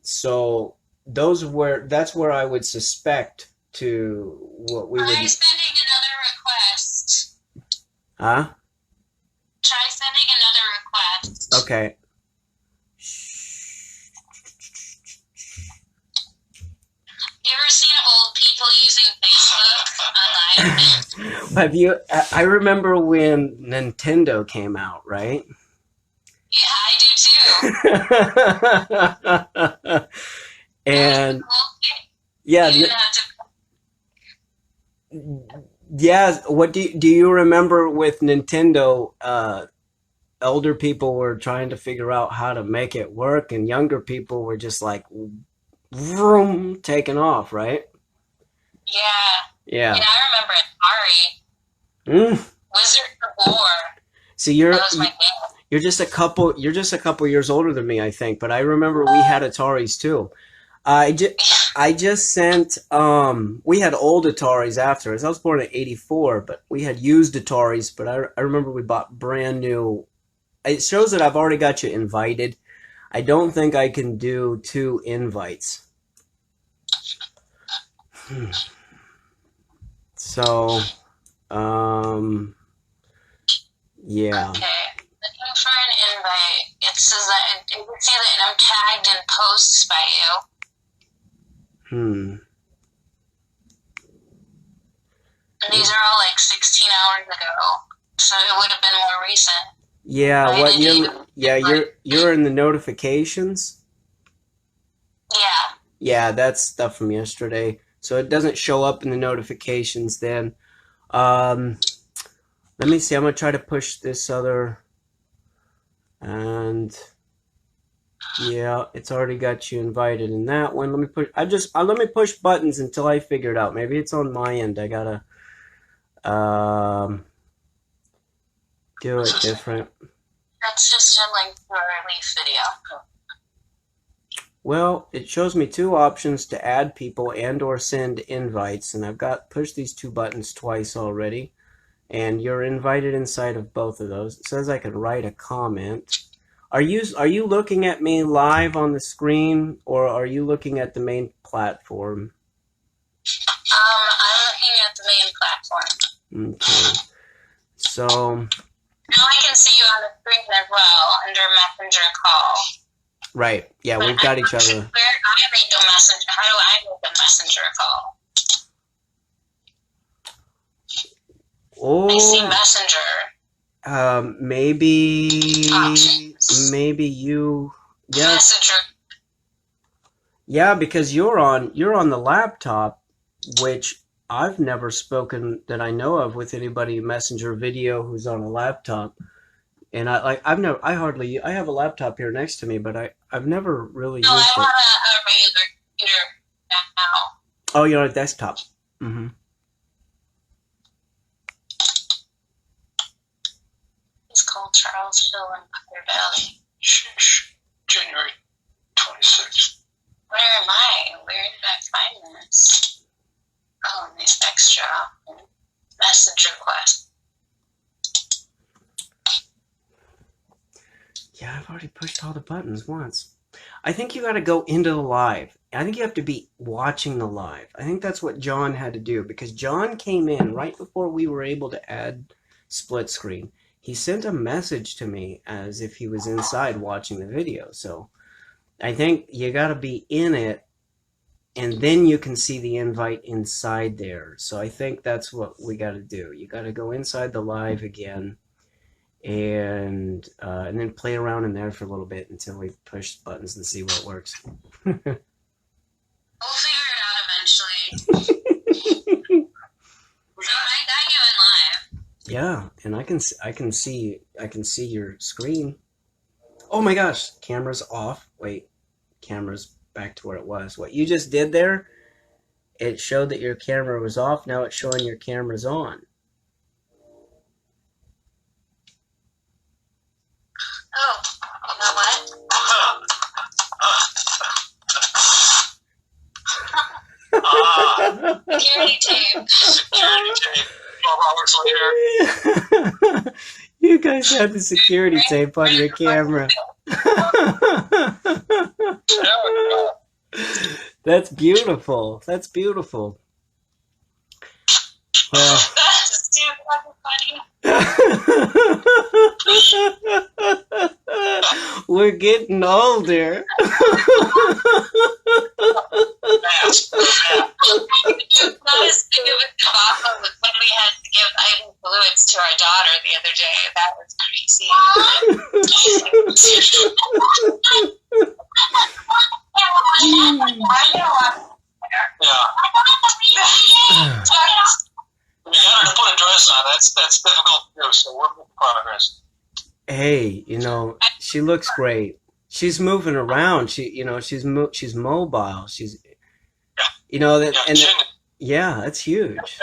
[SPEAKER 1] So that's where I would suspect to what we would...
[SPEAKER 4] Try sending another request.
[SPEAKER 1] Huh?
[SPEAKER 4] Try sending another request.
[SPEAKER 1] Okay.
[SPEAKER 4] You ever seen old people using Facebook online?
[SPEAKER 1] Have you? I remember when Nintendo came out, right?
[SPEAKER 4] Yeah, I do too.
[SPEAKER 1] And
[SPEAKER 4] yeah,
[SPEAKER 1] yeah. What do you remember with Nintendo? Elder people were trying to figure out how to make it work, and younger people were just like, vroom, taking off, right?
[SPEAKER 4] Yeah.
[SPEAKER 1] Yeah.
[SPEAKER 4] I remember Atari. Wizard of War.
[SPEAKER 1] So
[SPEAKER 4] That was my game.
[SPEAKER 1] You're just a couple. You're just a couple years older than me, I think. But I remember we had Ataris too. I just sent. We had old Ataris after us. I was born in '84, but we had used Ataris. But I remember we bought brand new. It shows that I've already got you invited. I don't think I can do 2 invites. So, yeah.
[SPEAKER 4] Okay. Looking for an invite. It says that you can see that I'm tagged in posts by you. And these are all like 16 hours ago, so it would have been more recent.
[SPEAKER 1] Yeah,
[SPEAKER 4] Why
[SPEAKER 1] what
[SPEAKER 4] did
[SPEAKER 1] you're in the notifications?
[SPEAKER 4] Yeah.
[SPEAKER 1] Yeah, that's stuff from yesterday. So it doesn't show up in the notifications then. Let me see. I'm gonna try to push this other, and yeah, it's already got you invited in that one. Let me push. Let me push buttons until I figure it out. Maybe it's on my end. I gotta do it different.
[SPEAKER 4] That's just a link to a relief video.
[SPEAKER 1] Well, it shows me 2 options to add people and or send invites, and I've got pushed these 2 buttons twice already, and you're invited inside of both of those. It says I can write a comment. Are you looking at me live on the screen, or are you looking at the main platform?
[SPEAKER 4] I'm looking at the main platform.
[SPEAKER 1] Okay. So
[SPEAKER 4] Now I can see you on the screen as well under messenger call.
[SPEAKER 1] right, yeah, we've got each other.
[SPEAKER 4] Where I make a messenger? How do I make a messenger call?
[SPEAKER 1] Oh,
[SPEAKER 4] I see messenger.
[SPEAKER 1] maybe
[SPEAKER 4] Options.
[SPEAKER 1] you. Yes.
[SPEAKER 4] Messenger.
[SPEAKER 1] Yeah, because you're on the laptop, which I've never spoken that I know of with anybody Messenger video who's on a laptop. And I have a laptop here next to me, but I've never really
[SPEAKER 4] No,
[SPEAKER 1] used
[SPEAKER 4] I
[SPEAKER 1] it.
[SPEAKER 4] want a regular computer now.
[SPEAKER 1] Oh, you're on a desktop.
[SPEAKER 4] It's called Charlesville and Clear Valley.
[SPEAKER 3] January 26th.
[SPEAKER 4] Where am I? Where did I find this? Oh, nice extra option. Message request.
[SPEAKER 1] Yeah, I've already pushed all the buttons once. I think you got to go into the live. I think you have to be watching the live. I think that's what John had to do, because John came in right before we were able to add split screen. He sent a message to me as if he was inside watching the video. So I think you got to be in it, and then you can see the invite inside there. So I think that's what we got to do. You got to go inside the live again, and then play around in there for a little bit until we push buttons and see what works.
[SPEAKER 4] We'll figure it out eventually. So I got you in live.
[SPEAKER 1] Yeah, and I can see your screen. Oh my gosh, camera's off. Wait, camera's back to where it was. What you just did there, it showed that your camera was off. Now it's showing your camera's on.
[SPEAKER 4] Oh, you know what? Security tape.
[SPEAKER 3] Security tape. 12 hours later.
[SPEAKER 1] You guys have the security tape on your camera. That's beautiful. That's beautiful. Well,
[SPEAKER 4] That's super funny.
[SPEAKER 1] we're getting older.
[SPEAKER 4] Not as big of a debacle as when we had to give item fluids to our daughter the other day. That was crazy.
[SPEAKER 3] Yeah. You got her to put a dress on. That's difficult to do, so we're making progress.
[SPEAKER 1] Hey, she looks great. She's moving around. She's mobile. She's, that's huge.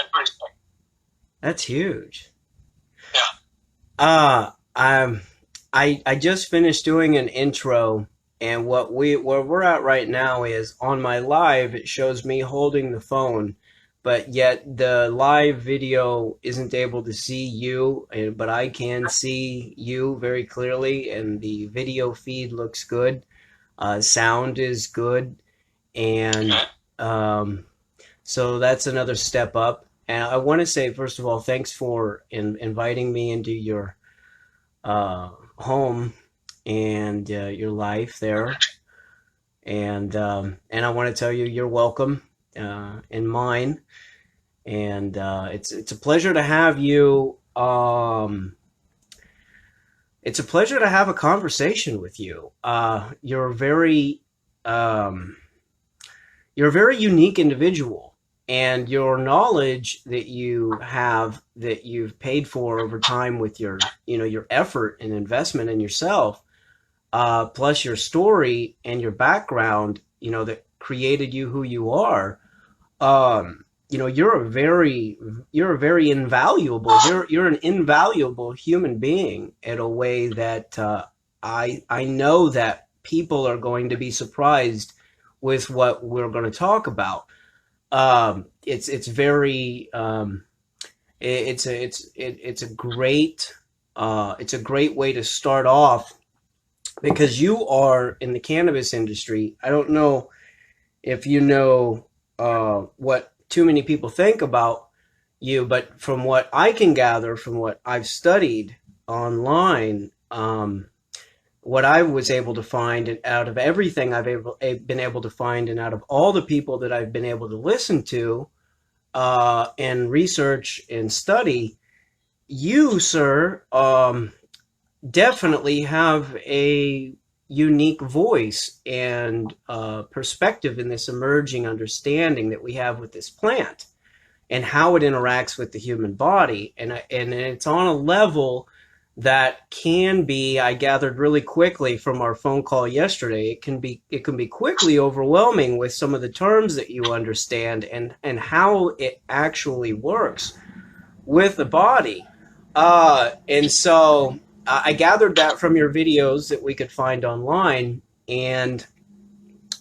[SPEAKER 1] That's huge.
[SPEAKER 3] Yeah.
[SPEAKER 1] I'm I just finished doing an intro, and where we're at right now is on my live. It shows me holding the phone, but yet the live video isn't able to see you, but I can see you very clearly, and the video feed looks good. Sound is good, and um, so that's another step up. And I want to say, first of all, thanks for inviting me into your home and your life there. And I want to tell you you're welcome in mine. And it's a pleasure to have you. It's a pleasure to have a conversation with you. Um, you're a very unique individual, and your knowledge that you have, that you've paid for over time with your, your effort and investment in yourself, plus your story and your background, that created you who you are. You're a very invaluable. You're an invaluable human being in a way that I know that people are going to be surprised with what we're going to talk about. It's very it's a great way to start off, because you are in the cannabis industry. I don't know if you know what too many people think about you, but from what I can gather, from what I've studied online, what I was able to find, and out of everything been able to find, and out of all the people that I've been able to listen to and research and study, you, sir, definitely have a unique voice and perspective in this emerging understanding that we have with this plant and how it interacts with the human body. And it's on a level that can be, I gathered really quickly from our phone call yesterday, it can be quickly overwhelming with some of the terms that you understand and how it actually works with the body. And so I gathered that from your videos that we could find online, and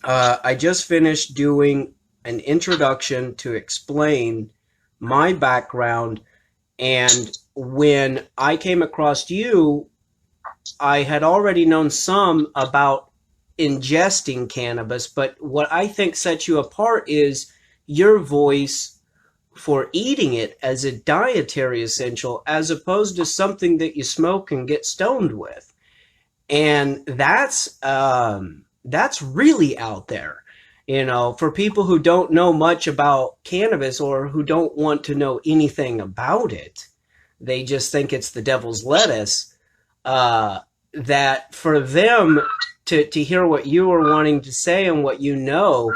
[SPEAKER 1] I just finished doing an introduction to explain my background. And when I came across you, I had already known some about ingesting cannabis, but what I think sets you apart is your voice for eating it as a dietary essential, as opposed to something that you smoke and get stoned with. And that's really out there, for people who don't know much about cannabis or who don't want to know anything about it. They just think it's the devil's lettuce. That for them to hear what you are wanting to say and what you know,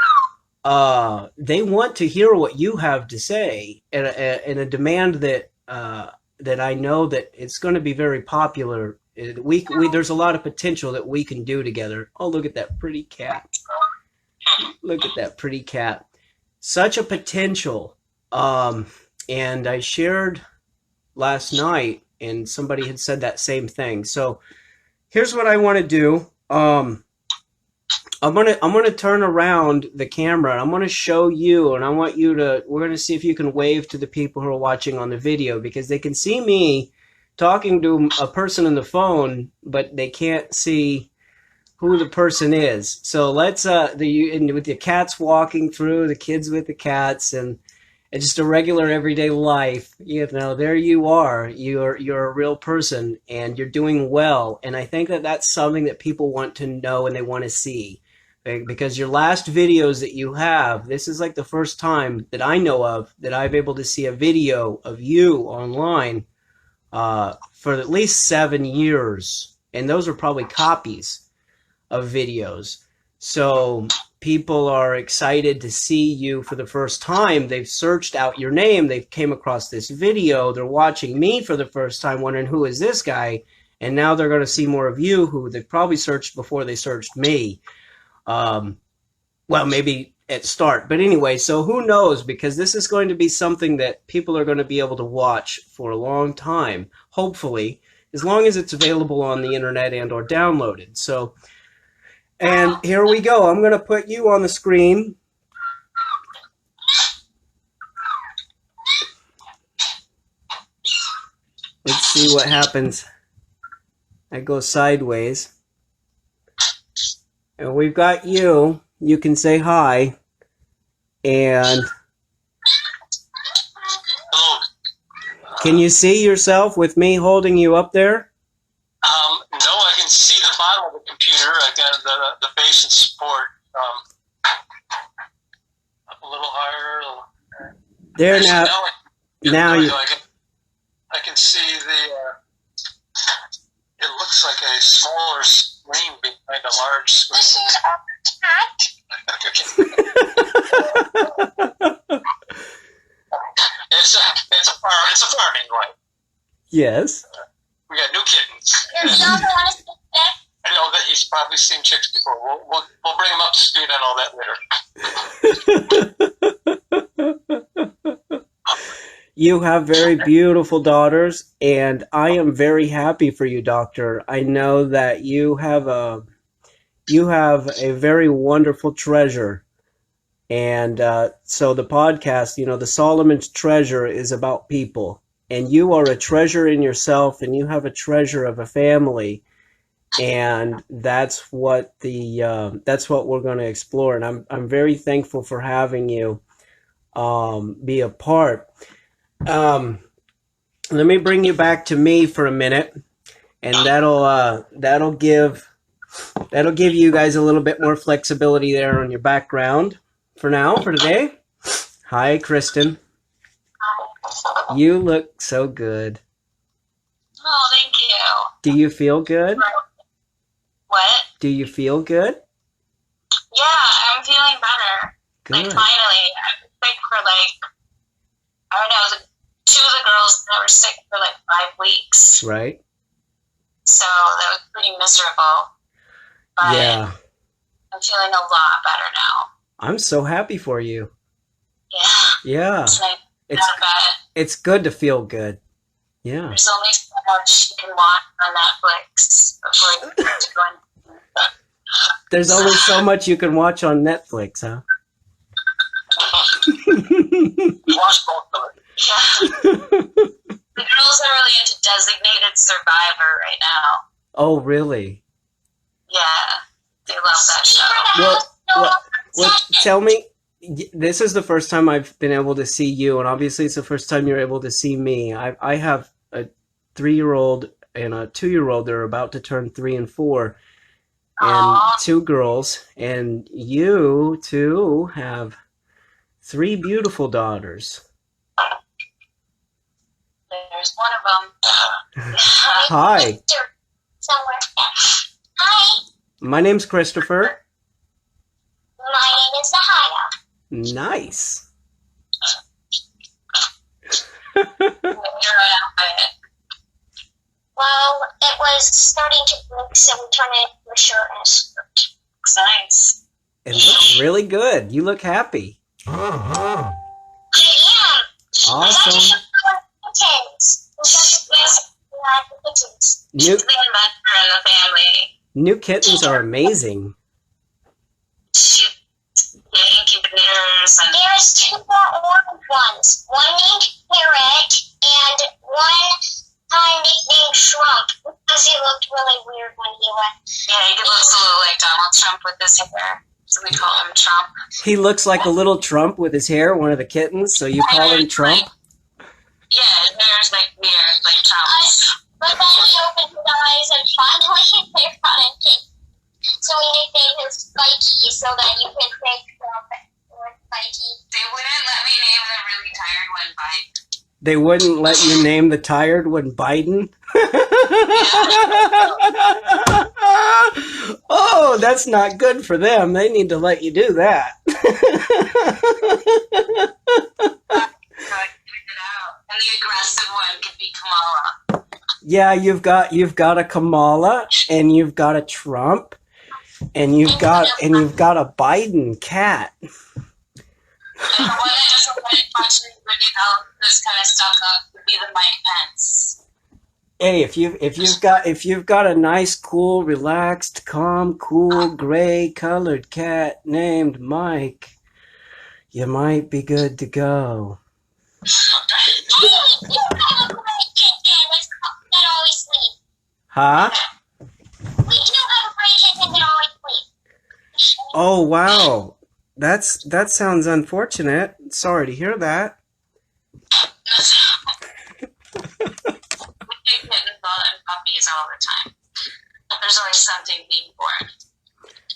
[SPEAKER 1] they want to hear what you have to say, and a demand that I know that it's going to be very popular. There's a lot of potential that we can do together. Oh, look at that pretty cat! Look at that pretty cat! Such a potential. And I shared last night, and somebody had said that same thing. So here's what I want to do. I'm gonna turn around the camera, and I'm gonna show you, and we're gonna see if you can wave to the people who are watching on the video, because they can see me talking to a person on the phone, but they can't see who the person is. So let's with the cats walking through, the kids with the cats, and just a regular everyday life, there you are. You're a real person, and you're doing well. And I think that that's something that people want to know and they want to see. Because your last videos that you have, this is like the first time that I know of that I've able to see a video of you online for at least 7 years. And those are probably copies of videos. So people are excited to see you for the first time. They've searched out your name. They've came across this video. They're watching me for the first time, wondering, who is this guy? And now they're going to see more of you, who they've probably searched before they searched me. Well, maybe at start. But anyway, so who knows? Because this is going to be something that people are going to be able to watch for a long time, hopefully, as long as it's available on the internet and or downloaded. So, and here we go. I'm going to put you on the screen. Let's see what happens. I go sideways. And we've got you. You can say hi. And
[SPEAKER 3] Hello.
[SPEAKER 1] can you see yourself with me holding you up there?
[SPEAKER 3] No, I can see the bottom of the computer. I got the base and support up a little higher.
[SPEAKER 1] There
[SPEAKER 3] Actually,
[SPEAKER 1] now. Now
[SPEAKER 3] there we
[SPEAKER 1] you.
[SPEAKER 3] go. I can see the. It looks like a smaller screen behind a large screen.
[SPEAKER 4] This is a cat.
[SPEAKER 3] It's a farming life.
[SPEAKER 1] Yes.
[SPEAKER 3] We got new kittens.
[SPEAKER 4] Does Zelda want to speak back?
[SPEAKER 3] I know that he's probably seen chicks before. We'll bring him up to speed on all that later.
[SPEAKER 1] You have very beautiful daughters, and I am very happy for you, Doctor. I know that you have a very wonderful treasure. And so the podcast, the Solomon's Treasure is about people. And you are a treasure in yourself, and you have a treasure of a family. And that's what we're going to explore. And I'm very thankful for having you be a part. Let me bring you back to me for a minute, and that'll give you guys a little bit more flexibility there on your background for today. Hi, Kristen. You look so good.
[SPEAKER 4] Oh, thank you.
[SPEAKER 1] Do you feel good?
[SPEAKER 4] What?
[SPEAKER 1] Do you feel good?
[SPEAKER 4] Yeah, I'm feeling better.
[SPEAKER 1] Good.
[SPEAKER 4] Like, finally. I've been sick for, I don't know, two of the girls that were sick for 5 weeks.
[SPEAKER 1] Right?
[SPEAKER 4] So that was pretty miserable. But
[SPEAKER 1] Yeah.
[SPEAKER 4] I'm feeling a lot better now.
[SPEAKER 1] I'm so happy for you.
[SPEAKER 4] Yeah.
[SPEAKER 1] Yeah.
[SPEAKER 4] It's nice.
[SPEAKER 1] It's
[SPEAKER 4] Not bad.
[SPEAKER 1] it's good to feel good. Yeah.
[SPEAKER 4] There's only so much you can watch on Netflix before you get to going.
[SPEAKER 1] There's only so much you can watch on Netflix, huh?
[SPEAKER 3] Watch both of it.
[SPEAKER 4] Yeah. The girls are really into Designated Survivor right now.
[SPEAKER 1] Oh, really?
[SPEAKER 4] Yeah. They love that show.
[SPEAKER 1] Well, tell me, this is the first time I've been able to see you, and obviously it's the first time you're able to see me. I have a 3-year-old and a 2-year-old. They're about to turn 3 and 4, and
[SPEAKER 4] Aww.
[SPEAKER 1] 2 girls, and you too have 3 beautiful daughters.
[SPEAKER 4] There's one of them.
[SPEAKER 1] Hi,
[SPEAKER 4] Somewhere. Hi.
[SPEAKER 1] my name's Christopher.
[SPEAKER 4] My name is Zahaya.
[SPEAKER 1] Nice.
[SPEAKER 4] Well, it was starting to break, so we turned it into a shirt and a skirt. Looks nice.
[SPEAKER 1] It looks really good. You look happy.
[SPEAKER 4] I am.
[SPEAKER 1] Awesome.
[SPEAKER 4] Kittens. Kittens.
[SPEAKER 1] New,
[SPEAKER 4] She's the inventor in the family.
[SPEAKER 1] new kittens are amazing.
[SPEAKER 4] The incubators and there's 2 more orange ones. One named Carrot and one time nicknamed Trump because he looked really weird when he went. Yeah, he looks a little like Donald Trump with his hair, so we call him Trump.
[SPEAKER 1] He looks like a little Trump with his hair, one of the kittens, so you call him Trump?
[SPEAKER 4] Yeah, his hair's weird, like Trump's. But then he opened his eyes and finally they're hunting. So we nicknamed him Spikey so that you can think Trump or Spikey. They wouldn't let me name the really tired one Biden.
[SPEAKER 1] They wouldn't let you name the tired one Biden? Oh, that's not good for them. They need to let you do that.
[SPEAKER 4] And the aggressive one could be Kamala.
[SPEAKER 1] Yeah, you've got a Kamala, and you've got a Trump, and you've got a Biden cat.
[SPEAKER 4] And the one that doesn't want to punch anybody else is kind of stuck up would be the Mike Pence.
[SPEAKER 1] Hey, if you've got a nice, cool, relaxed, calm, cool, gray colored cat named Mike, you might be good to go.
[SPEAKER 4] Hey, you have a great kitten that always sleeps.
[SPEAKER 1] Huh?
[SPEAKER 4] We do have a great kitten that always sleeps.
[SPEAKER 1] Oh wow. That sounds unfortunate. Sorry to hear that.
[SPEAKER 5] We get kittens and puppies all the time. There's always something being born.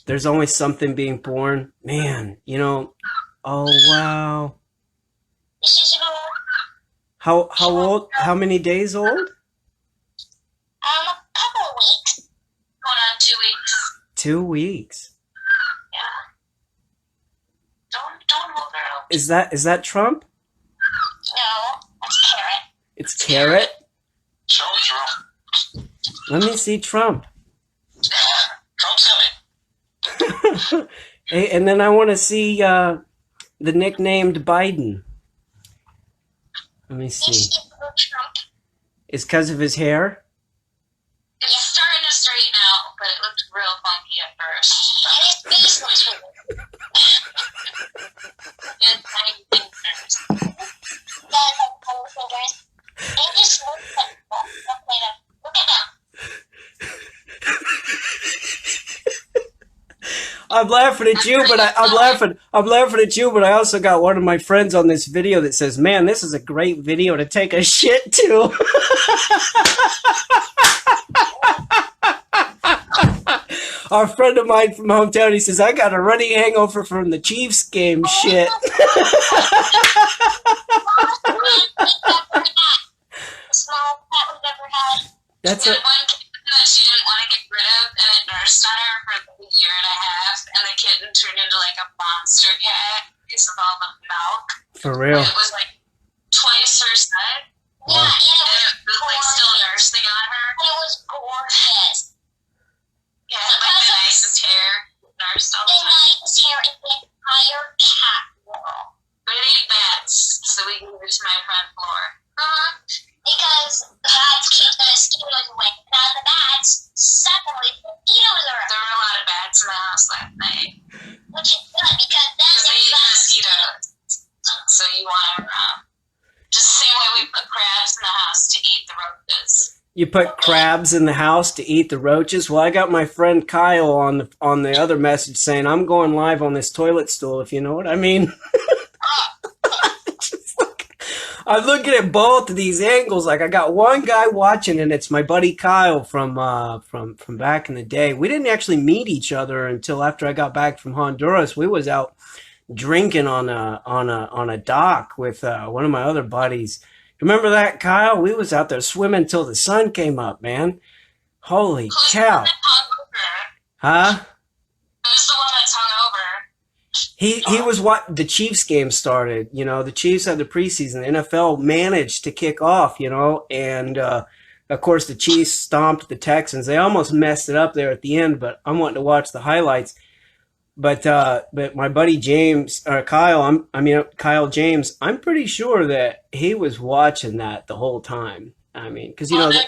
[SPEAKER 1] There's always something being born. Man, oh wow.
[SPEAKER 4] This is
[SPEAKER 1] How old? How many days old?
[SPEAKER 4] a couple of weeks.
[SPEAKER 5] Going on 2 weeks.
[SPEAKER 1] 2 weeks.
[SPEAKER 5] Yeah. Don't hold her out.
[SPEAKER 1] Is that Trump?
[SPEAKER 4] No, that's Carrot.
[SPEAKER 1] It's Carrot.
[SPEAKER 3] Show Trump.
[SPEAKER 1] Let me see Trump.
[SPEAKER 3] Trump's coming.
[SPEAKER 1] Hey, and then I want to see the nicknamed Biden. Let me
[SPEAKER 4] You
[SPEAKER 1] see.
[SPEAKER 4] see little Trump.
[SPEAKER 1] It's because of his hair?
[SPEAKER 5] It's starting to straighten out, but it looked real funky at first.
[SPEAKER 4] And his face looks weird.
[SPEAKER 5] And tiny fingers.
[SPEAKER 4] Dad has tiny fingers. And he just looks like look at him.
[SPEAKER 1] I'm laughing at you, but I'm laughing at you, but I also got one of my friends on this video that says, "Man, this is a great video to take a shit to." Our friend of mine from hometown, he says, "I got a running hangover from the Chiefs game." Shit.
[SPEAKER 4] The smallest cat we've ever had.
[SPEAKER 1] That's
[SPEAKER 5] We
[SPEAKER 1] a
[SPEAKER 5] had one kitten that she didn't want to get rid of, and it nursed on her for like a year and a half, and the kitten turned into like a monster cat because of all the milk.
[SPEAKER 1] for real.
[SPEAKER 5] It was like twice her size,
[SPEAKER 4] Yeah, and
[SPEAKER 5] and
[SPEAKER 4] it
[SPEAKER 5] it was like still nursing on her.
[SPEAKER 4] was gorgeous.
[SPEAKER 5] Yeah, it had, like the nicest hair, nursed all
[SPEAKER 4] The
[SPEAKER 5] the time.
[SPEAKER 4] nicest hair in the entire cat world.
[SPEAKER 5] But it ate bats, so we can move to my front floor.
[SPEAKER 4] Because bats keep the mosquitoes away. Now the bats, secondly, mosquitoes are
[SPEAKER 5] There were a lot of bats in the house last night.
[SPEAKER 4] which is good because then
[SPEAKER 5] Because they
[SPEAKER 4] there's
[SPEAKER 5] eat
[SPEAKER 4] less
[SPEAKER 5] mosquitoes, so you want them around. Just the same way we put crabs in the house to eat the roaches.
[SPEAKER 1] You put crabs in the house to eat the roaches. Well, I got my friend Kyle on the other message saying I'm going live on this toilet stool, if you know what I mean. Just I'm looking at both of these angles. Like I got one guy watching, and it's my buddy Kyle from back in the day. We didn't actually meet each other until after I got back from Honduras. We was out drinking on a dock with one of my other buddies. Remember that, Kyle? We was out there swimming till the sun came up, man. Holy
[SPEAKER 5] Who's the
[SPEAKER 1] cow!
[SPEAKER 5] one that hung over?
[SPEAKER 1] Huh?
[SPEAKER 5] Who's the one that's hung over?
[SPEAKER 1] He was what the Chiefs game started. You know, the Chiefs had the preseason. The NFL managed to kick off. You know, and of course the Chiefs stomped the Texans. They almost messed it up there at the end, but I'm wanting to watch the highlights. But my buddy James or Kyle, Kyle James, I'm pretty sure that he was watching that the whole time. I mean, because you know.
[SPEAKER 5] They made up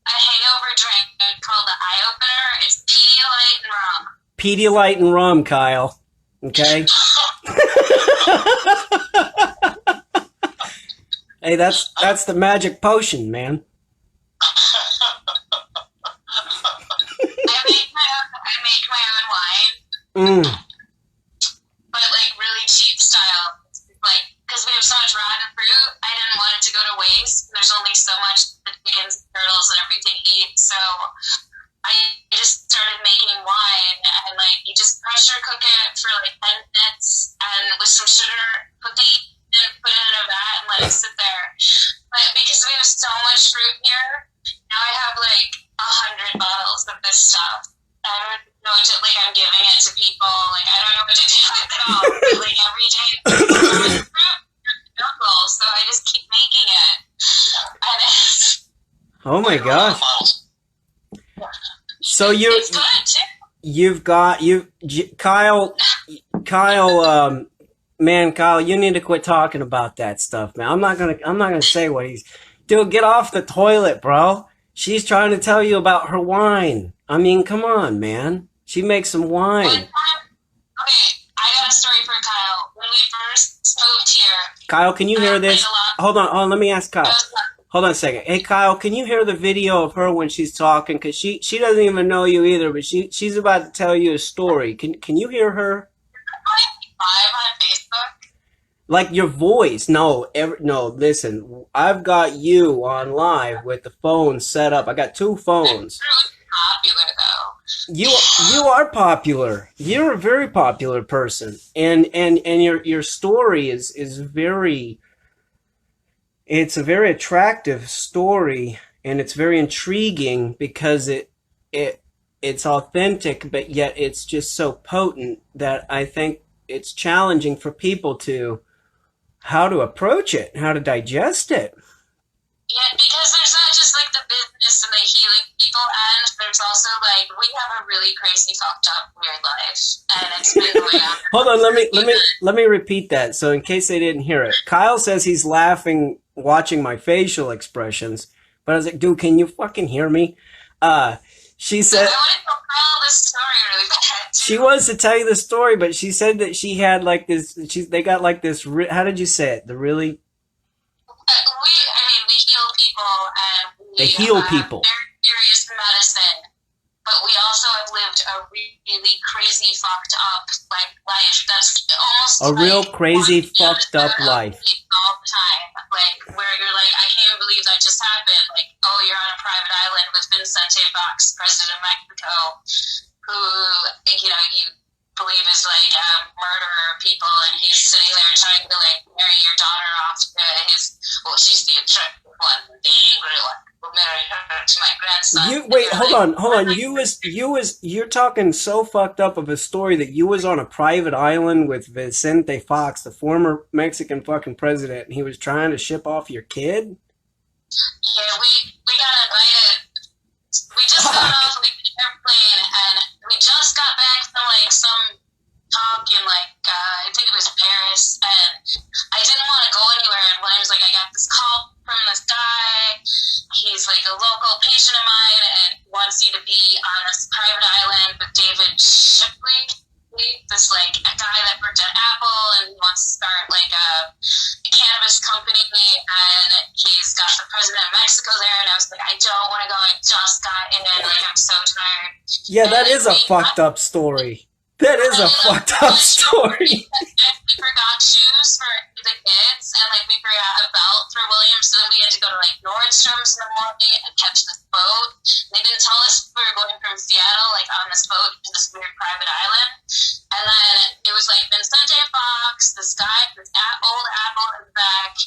[SPEAKER 5] a hangover drink called the Eye Opener. It's Pedialyte and rum.
[SPEAKER 1] Pedialyte and rum, Kyle. Okay. Hey, that's the magic potion, man.
[SPEAKER 5] I make my own wine, but like really cheap style. Like because we have so much rotten fruit, I didn't want it to go to waste. There's only so much the chickens, turtles, and everything eat, so I just started making wine, and like you just pressure cook it for like 10 minutes, and with some sugar, put it in a vat, and let it sit there. But because we have so much fruit here, now I have like 100 bottles of this stuff. I don't know what to, like I'm giving it to people. Like I don't know what to do with it all. But like every day, it's fruit, jungle, so I just keep making it. And it's
[SPEAKER 1] Oh my gosh. So
[SPEAKER 5] it's good too.
[SPEAKER 1] you've got Kyle, man, Kyle, you need to quit talking about that stuff, man. I'm not gonna say what he's. Dude, get off the toilet, bro. She's trying to tell you about her wine. I mean, come on, man. She makes some
[SPEAKER 5] One
[SPEAKER 1] wine.
[SPEAKER 5] time, okay, I got a story for Kyle. When we first moved here,
[SPEAKER 1] Kyle, can you hear this?
[SPEAKER 5] played a lot.
[SPEAKER 1] Hold on, let me ask Kyle. Hold on a second. Hey, Kyle, can you hear the video of her when she's talking? Because she doesn't even know you either, but she's about to tell you a story. Can you hear her?
[SPEAKER 5] Live on Facebook.
[SPEAKER 1] Like your voice. No, listen. I've got you on live with the phone set up. I got two phones.
[SPEAKER 5] It's really popular though.
[SPEAKER 1] You are popular. You're a very popular person. And your story is very, it's a very attractive story, and it's very intriguing because it's authentic, but yet it's just so potent that I think it's challenging for people to how to approach it, how to digest it.
[SPEAKER 5] Yeah, because there's not just like the business and the healing people end, there's also like we have a really crazy fucked up weird life, and it's been going on.
[SPEAKER 1] Hold on, let me repeat that. So in case they didn't hear it, Kyle says he's laughing watching my facial expressions, but I was like, dude, can you fucking hear me? She said
[SPEAKER 5] I want to tell this story really bad.
[SPEAKER 1] she wants to tell you the story, but she said that she had like this. They got like this. How did you say it? The really
[SPEAKER 5] We heal people, and we
[SPEAKER 1] They heal people.
[SPEAKER 5] very serious medicine, but we also have lived a really crazy fucked up like life. That's almost
[SPEAKER 1] a real
[SPEAKER 5] like
[SPEAKER 1] crazy
[SPEAKER 5] one
[SPEAKER 1] fucked up
[SPEAKER 5] episode of
[SPEAKER 1] life.
[SPEAKER 5] me all the time, like where you're like, I can't believe that just happened. Like, oh, you're on a private island with Vicente Fox, president of Mexico, who you believe is like a murderer of people, and he's sitting there trying to like marry your daughter off to his. Well, she's the attractive one, the angry one. Will marry her to my grandson.
[SPEAKER 1] You wait,
[SPEAKER 5] And
[SPEAKER 1] hold
[SPEAKER 5] you're
[SPEAKER 1] on,
[SPEAKER 5] like,
[SPEAKER 1] hold on. You're talking so fucked up of a story that you was on a private island with Vicente Fox, the former Mexican fucking president, and he was trying to ship off your kid.
[SPEAKER 5] Yeah, we got invited. We just got off like an airplane, and we just got back from like some talk in like I think it was Paris, and I didn't want to go anywhere. And when I was like, I got this call from this guy. He's like a local patient of mine, and wants you to be on this private island with David Shipley, this like a guy that worked at Apple and wants to start like a cannabis company, and he's got the president of Mexico there. And I was like, I don't want to go. I just got in, like I'm so tired.
[SPEAKER 1] Yeah, that
[SPEAKER 5] And
[SPEAKER 1] is a fucked up story. That is a fucked up story.
[SPEAKER 5] We forgot shoes for the kids, and like we forgot a belt for William, so then we had to go to like Nordstrom's in the morning and catch this boat. They didn't tell us we were going from Seattle, like on this boat to this weird private island. And then it was like Vicente Fox, this guy, this old Apple in the back,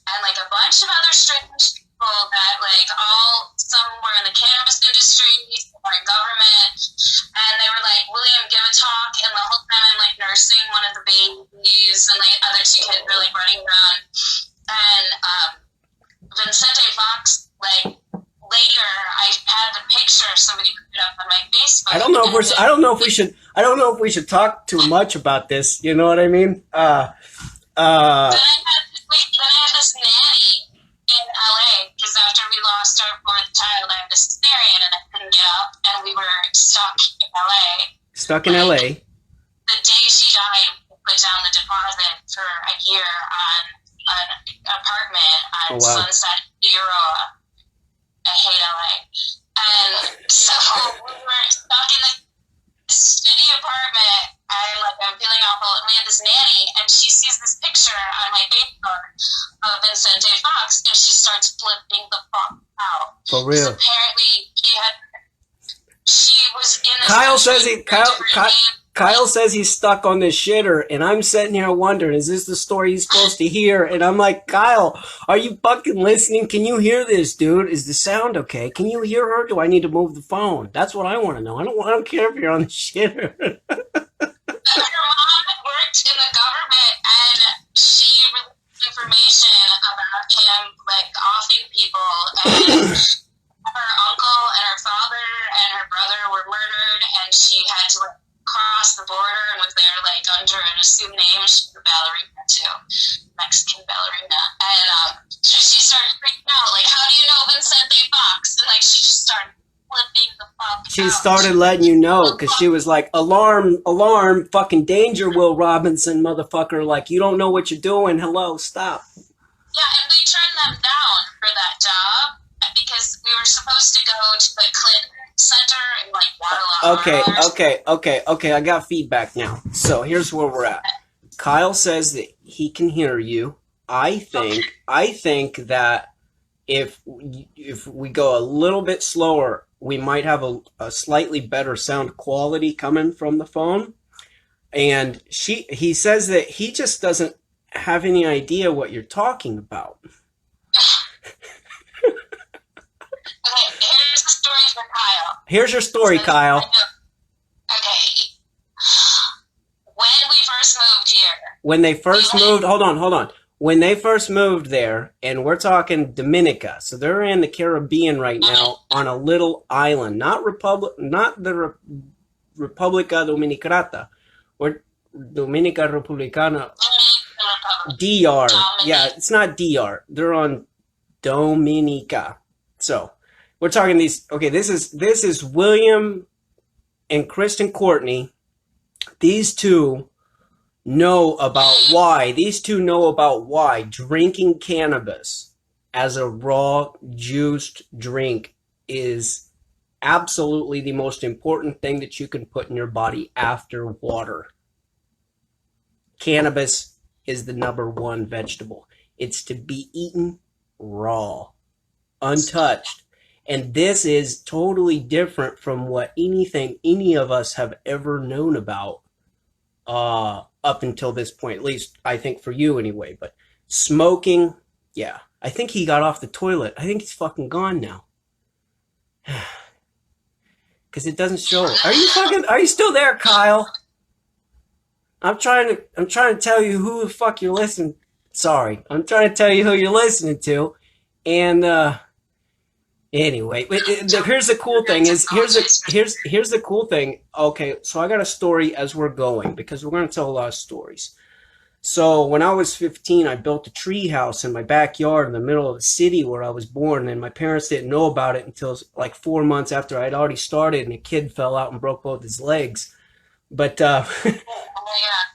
[SPEAKER 5] and like a bunch of other strange people that like some were in the cannabis industry, some were in government, and they were like, William, give a talk, and the whole time I'm like nursing one of the babies, and like other two kids were like running around, and Vicente Fox, like later I had the picture, somebody put it up on my Facebook.
[SPEAKER 1] I don't know if we should talk too much about this. You know what I mean?
[SPEAKER 5] Then I had this nanny in LA, because after we lost our fourth child, I had this cesarean and I couldn't get up, and we were stuck in LA.
[SPEAKER 1] Stuck in LA.
[SPEAKER 5] The day she died, we put down the deposit for a year on an apartment on Sunset Bureau. I hate LA. And so we were stuck in this shitty apartment, and like I'm feeling awful, and we had this nanny, and she sees this picture on my Facebook of Vicente Fox, and she starts flipping the fuck out.
[SPEAKER 1] For real.
[SPEAKER 5] Because apparently she was in this
[SPEAKER 1] Kyle says he's stuck on this shitter, and I'm sitting here wondering, is this the story he's supposed to hear? And I'm like, Kyle, are you fucking listening? Can you hear this, dude? Is the sound okay? Can you hear her? Do I need to move the phone? That's what I want to know. I don't care if you're on the shitter.
[SPEAKER 5] Her mom worked in the government, and she released information about him like offing people, and her uncle and her father and her brother were murdered, and she had to like cross the border and was there like under an assumed name. She's a ballerina too, Mexican ballerina, and so she started freaking out like, how
[SPEAKER 1] she started letting you know because she was like, alarm, alarm, fucking danger, Will Robinson, motherfucker. Like, you don't know what you're doing. Hello, stop.
[SPEAKER 5] Yeah, and we turned them down for that job because we were supposed to go to the Clinton Center in like Guadalajara.
[SPEAKER 1] Okay. I got feedback now. So here's where we're at. Kyle says that he can hear you. I think that if we go a little bit slower, we might have a slightly better sound quality coming from the phone. And he says that he just doesn't have any idea what you're talking about.
[SPEAKER 5] Okay, here's the story for Kyle.
[SPEAKER 1] Here's your story, Kyle.
[SPEAKER 5] Okay. When we first moved here.
[SPEAKER 1] When they first moved, hold on. When they first moved there, and we're talking Dominica, so they're in the Caribbean right now on a little island, not the República Dominicana, or Dominica Republicana, DR. Yeah, it's not DR. They're on Dominica. So we're talking these. Okay, this is William and Kristen Courtney. These two know about why drinking cannabis as a raw juiced drink is absolutely the most important thing that you can put in your body after water. Cannabis is the number one vegetable. It's to be eaten raw, untouched. And this is totally different from what anything any of us have ever known about up until this point, at least I think for you anyway. But smoking, yeah. I think he got off the toilet. I think he's fucking gone now. Because it doesn't show. Are you still there, Kyle? I'm trying to tell you who the fuck you're listening. Sorry. I'm trying to tell you who you're listening to. And anyway, here's the cool thing here's the cool thing. Okay, so I got a story as we're going because we're going to tell a lot of stories. So when I was 15, I built a tree house in my backyard in the middle of the city where I was born, and my parents didn't know about it until like 4 months after I'd already started, and a kid fell out and broke both his legs. But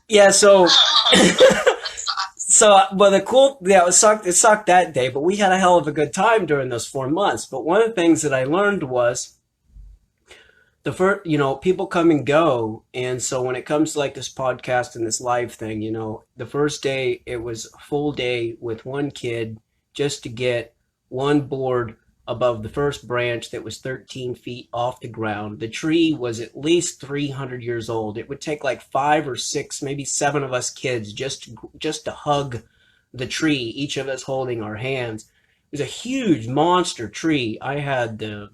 [SPEAKER 1] yeah, so but it sucked that day, but we had a hell of a good time during those 4 months. But one of the things that I learned was people come and go. And so when it comes to like this podcast and this live thing, the first day it was a full day with one kid just to get one board above the first branch that was 13 feet off the ground. The tree was at least 300 years old. It would take like 5 or 6, maybe 7 of us kids just to hug the tree, each of us holding our hands. It was a huge monster tree. I had the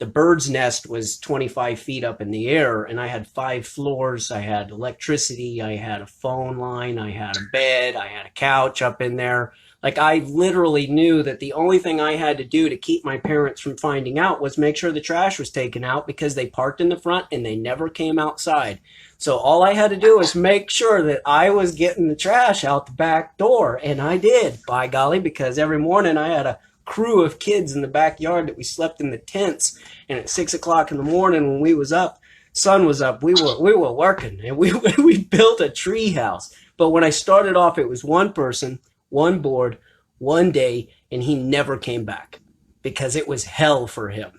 [SPEAKER 1] bird's nest was 25 feet up in the air, and I had 5 floors. I had electricity. I had a phone line. I had a bed. I had a couch up in there. Like, I literally knew that the only thing I had to do to keep my parents from finding out was make sure the trash was taken out, because they parked in the front and they never came outside. So all I had to do was make sure that I was getting the trash out the back door. And I did, by golly, because every morning I had a crew of kids in the backyard that we slept in the tents. And at 6 o'clock in the morning when we was up, sun was up, we were working, and we built a tree house. But when I started off, it was one person, one board, one day, and he never came back because it was hell for him.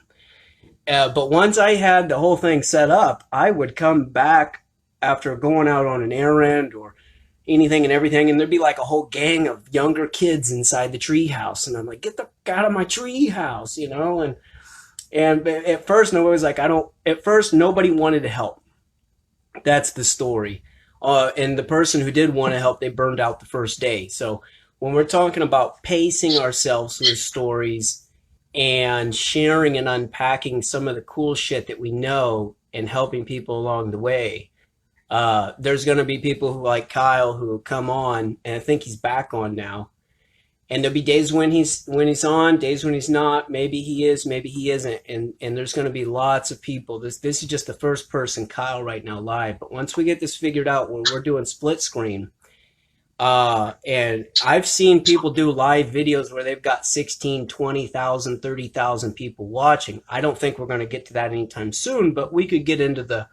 [SPEAKER 1] But once I had the whole thing set up, I would come back after going out on an errand or anything and everything, and there'd be like a whole gang of younger kids inside the tree house, and I'm like, get the fuck out of my tree house, and at first nobody was like, nobody wanted to help. That's the story. And the person who did want to help, they burned out the first day. So when we're talking about pacing ourselves with stories and sharing and unpacking some of the cool shit that we know and helping people along the way, there's going to be people who, like Kyle, who come on, and I think he's back on now. And there'll be days when he's on, days when he's not. Maybe he is, maybe he isn't. And there's going to be lots of people. This is just the first person, Kyle, right now live. But once we get this figured out, when we're doing split screen, And I've seen people do live videos where they've got 16, 20,000, 30,000 people watching. I don't think we're going to get to that anytime soon, but we could get into the,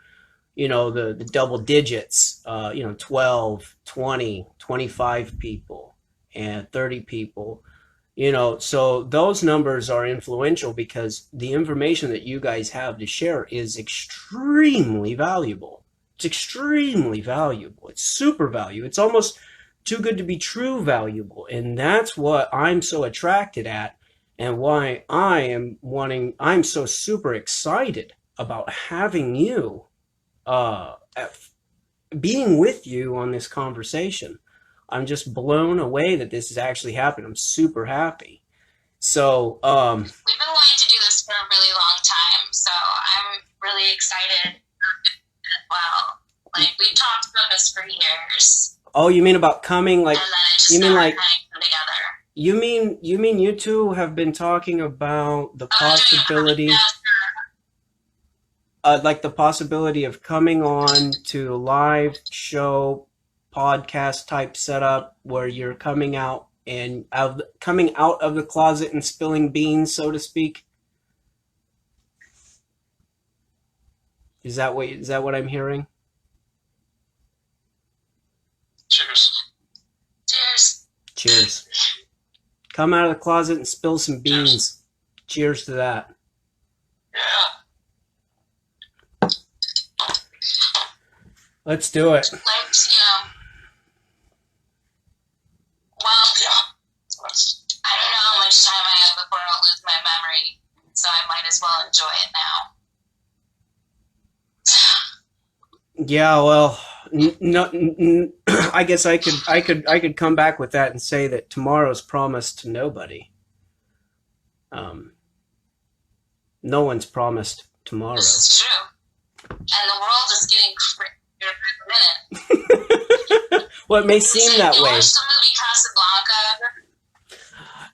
[SPEAKER 1] the double digits, 12, 20, 25 people and 30 people, so those numbers are influential because the information that you guys have to share is extremely valuable. It's extremely valuable. It's super valuable. It's almost too good to be true valuable. And that's what I'm so attracted at and why I'm so super excited about having you, being with you on this conversation. I'm just blown away that this is actually happening. I'm super happy. So,
[SPEAKER 5] we've been wanting to do this for a really long time, so I'm really excited. Wow, we've talked about this for years.
[SPEAKER 1] Oh, you mean about coming, like,
[SPEAKER 5] and then it just
[SPEAKER 1] you mean like,
[SPEAKER 5] come together.
[SPEAKER 1] you mean you two have been talking about the possibility, like the possibility of coming on to a live show, podcast type setup where you're coming out of the closet and spilling beans, so to speak. Is that what I'm hearing?
[SPEAKER 3] Cheers.
[SPEAKER 5] Cheers.
[SPEAKER 1] Cheers. Come out of the closet and spill some beans. Cheers to that.
[SPEAKER 3] Yeah.
[SPEAKER 1] Let's do it.
[SPEAKER 5] Well, I don't know how much time I have before I'll lose my memory, so I might as well enjoy it now.
[SPEAKER 1] Yeah, well, I guess I could come back with that and say that tomorrow's promised to nobody. No one's promised tomorrow.
[SPEAKER 5] This is true, and the world is getting crazier by the minute.
[SPEAKER 1] Well, it may seem that
[SPEAKER 5] you
[SPEAKER 1] way.
[SPEAKER 5] watched the movie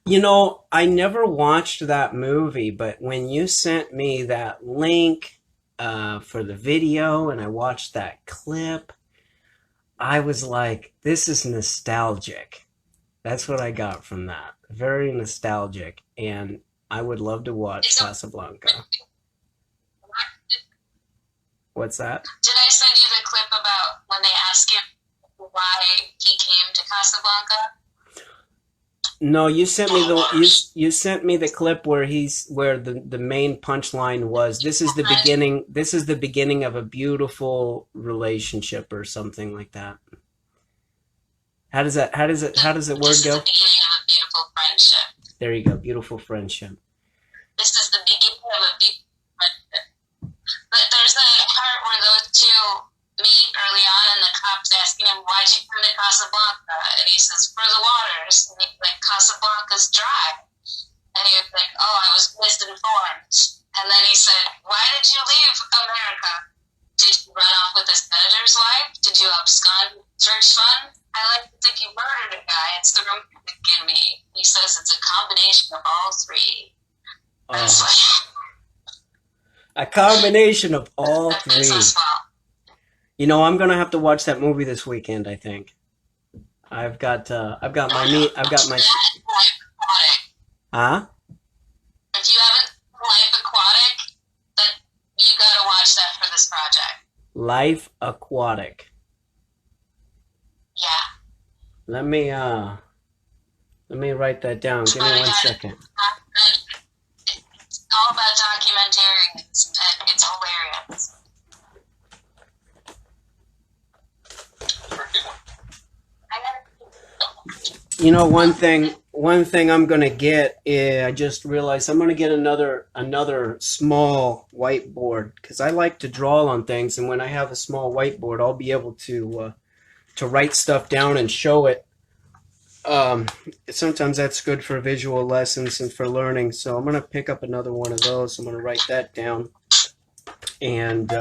[SPEAKER 5] Casablanca?
[SPEAKER 1] I never watched that movie, but when you sent me that link for the video and I watched that clip, I was like, this is nostalgic. That's what I got from that. Very nostalgic. And I would love to watch Casablanca. What's that?
[SPEAKER 5] Did I send you the clip about when they ask him why he came to Casablanca?
[SPEAKER 1] No, you sent me you sent me the clip where the main punchline was, this is the beginning of a beautiful relationship or something like that. How does it word
[SPEAKER 5] This
[SPEAKER 1] go?
[SPEAKER 5] is the beginning of a beautiful friendship.
[SPEAKER 1] There you go, beautiful friendship.
[SPEAKER 5] This is the beginning of a beautiful friendship. But there's a part where those two meet early on, and the cop's asking him, why'd you come to Casablanca? And he says, for the waters. And he's like, Casablanca's dry. And he was like, oh, I was misinformed. And then he said, why did you leave America? Did you run off with a senator's wife? Did you abscond church funds? I like to think you murdered a guy. It's the romantic in me. He says it's a combination of all three. And it's like,
[SPEAKER 1] A combination of all
[SPEAKER 5] that's
[SPEAKER 1] three.
[SPEAKER 5] so swell.
[SPEAKER 1] I'm gonna have to watch that movie this weekend, I think. I've got my
[SPEAKER 5] If you haven't Life Aquatic, then you gotta watch that for this project.
[SPEAKER 1] Life Aquatic.
[SPEAKER 5] Yeah.
[SPEAKER 1] Let me write that down. Give me 1 second.
[SPEAKER 5] It's all about documentarians, and it's hilarious.
[SPEAKER 1] One thing I'm gonna get is, I just realized I'm gonna get another small whiteboard because I like to draw on things, and when I have a small whiteboard, I'll be able to write stuff down and show it. Sometimes that's good for visual lessons and for learning. So I'm gonna pick up another one of those. I'm gonna write that down, and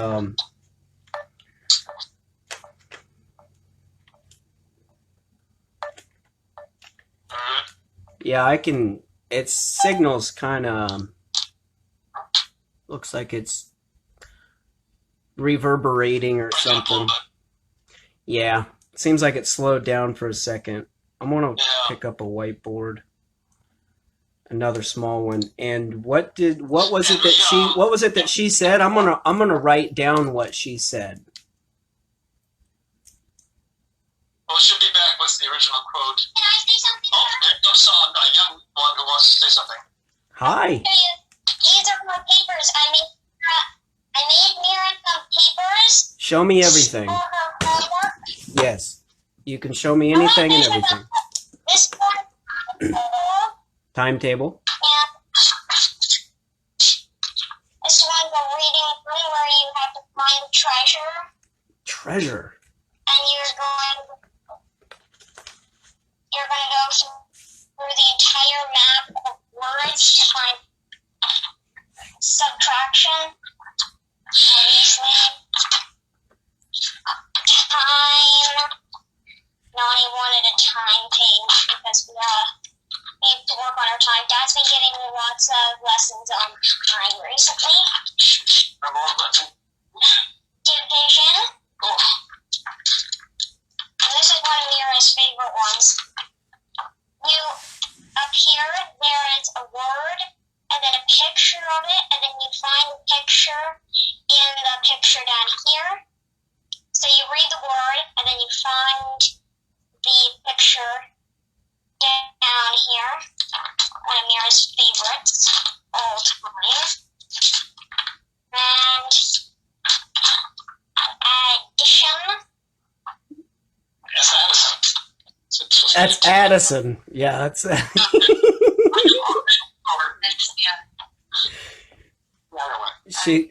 [SPEAKER 1] yeah, I can. Its signals kind of looks like it's reverberating or something. Yeah, Seems like it slowed down for a second. I'm gonna
[SPEAKER 3] Yeah.
[SPEAKER 1] pick up a whiteboard, another small one. And what was it that she said? I'm gonna write down what she said.
[SPEAKER 3] Well, she'll be back. What's the original quote?
[SPEAKER 4] Can I say something?
[SPEAKER 3] Oh, there comes a young one who wants to say something.
[SPEAKER 1] Hi.
[SPEAKER 4] These are my papers. I made Mira some papers
[SPEAKER 1] Show me everything.
[SPEAKER 4] for her homework.
[SPEAKER 1] Yes. You can show me anything and everything.
[SPEAKER 4] This one,
[SPEAKER 1] Timetable.
[SPEAKER 4] and this one's a reading one where you have to find treasure,
[SPEAKER 1] Treasure.
[SPEAKER 4] and you're going to go through the entire map of words to find subtraction, obviously, time. Nani wanted a time page because we need to work on our time. Dad's been giving me lots of lessons on time recently. Division.
[SPEAKER 3] Oh,
[SPEAKER 4] And this is one of Mira's favorite ones. Up here, there is a word, and then a picture of it, and then you find the picture in the picture down here. So you read the word, and then you find the picture down here. One of Mira's favorites all time. And addition.
[SPEAKER 3] yes, Addison.
[SPEAKER 1] That's Addison. Yeah, that's.
[SPEAKER 5] Yeah.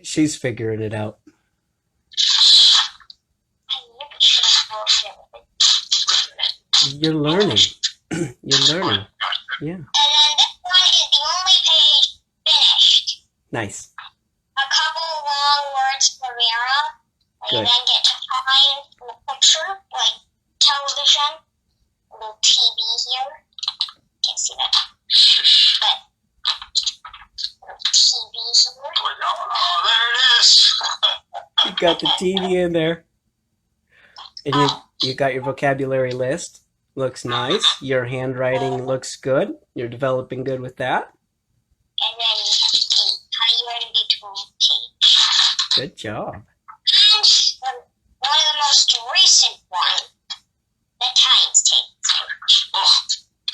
[SPEAKER 1] She's figuring it out. You're learning. You're learning. Yeah.
[SPEAKER 4] And then this one is the only page finished.
[SPEAKER 1] Nice.
[SPEAKER 4] A couple long words for Mira. And you
[SPEAKER 1] Good.
[SPEAKER 4] then get to find in the picture, like television, a little TV here. Can't see that. But a little TV here.
[SPEAKER 3] Oh, there it is.
[SPEAKER 1] You got the TV in there. And you got your vocabulary list. Looks nice. Your handwriting looks good. You're developing good with that.
[SPEAKER 4] And then you ready between page.
[SPEAKER 1] Good job.
[SPEAKER 4] And one of the most recent one, the times table.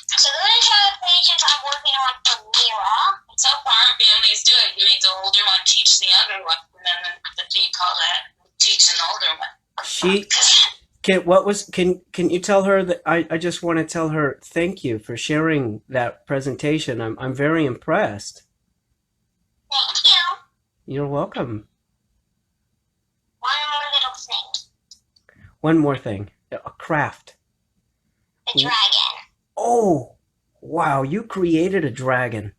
[SPEAKER 4] So those are the pages I'm working on for Mira.
[SPEAKER 5] So far, families do it. You make the older one teach the younger one, and then the you call that teach an older one.
[SPEAKER 1] She can you tell her that I just want to tell her thank you for sharing that presentation. I'm very impressed.
[SPEAKER 4] Thank you.
[SPEAKER 1] You're welcome.
[SPEAKER 4] One more little thing.
[SPEAKER 1] One more thing. A craft.
[SPEAKER 4] The dragon.
[SPEAKER 1] Oh, wow, you created a dragon.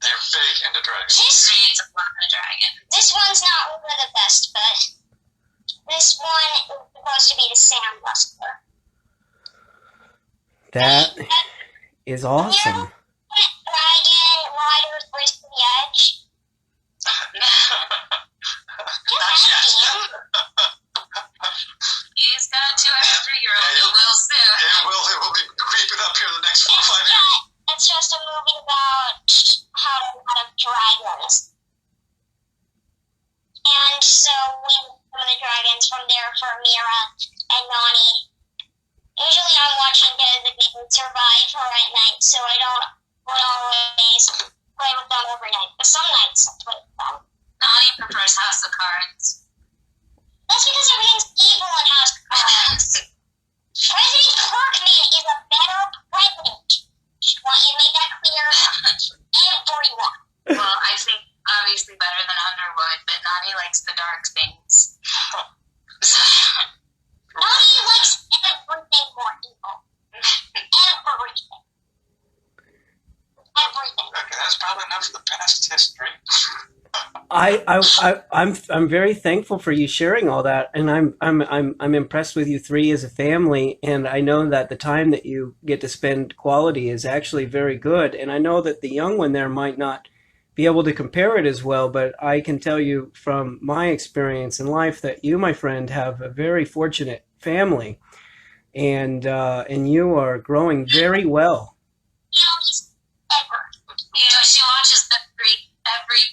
[SPEAKER 3] They're big into dragons.
[SPEAKER 4] This
[SPEAKER 5] Reads a lot of dragon.
[SPEAKER 4] one's not one of the best, but this one is supposed to be the sand buster.
[SPEAKER 1] That is awesome.
[SPEAKER 4] Dragon riders race to the edge.
[SPEAKER 3] Not yet.
[SPEAKER 5] He's got 2 or 3-year-olds. He will soon.
[SPEAKER 3] Yeah, it will be creeping up here the next 4 or 5 years.
[SPEAKER 4] It's just a movie about how to have dragons. And so we met some of the dragons from there for Mira and Nani. Usually I'm watching the game Survivor at night, so I don't always play with them overnight. But some nights I play with them.
[SPEAKER 5] Nani prefers House of Cards.
[SPEAKER 4] That's because everything's evil in House of Cards. President Courtney is a better president. Just want you to make that clear. Everyone.
[SPEAKER 5] Well, I think obviously better than Underwood, but Nani likes the dark things.
[SPEAKER 4] Nani likes everything more evil. Everything. Everything.
[SPEAKER 3] Okay, that's probably enough for the past history.
[SPEAKER 1] I'm very thankful for you sharing all that, and I'm impressed with you three as a family, and I know that the time that you get to spend quality is actually very good, and I know that the young one there might not be able to compare it as well, but I can tell you from my experience in life that you, my friend, have a very fortunate family. and you are growing very well.
[SPEAKER 5] Ever. She watches every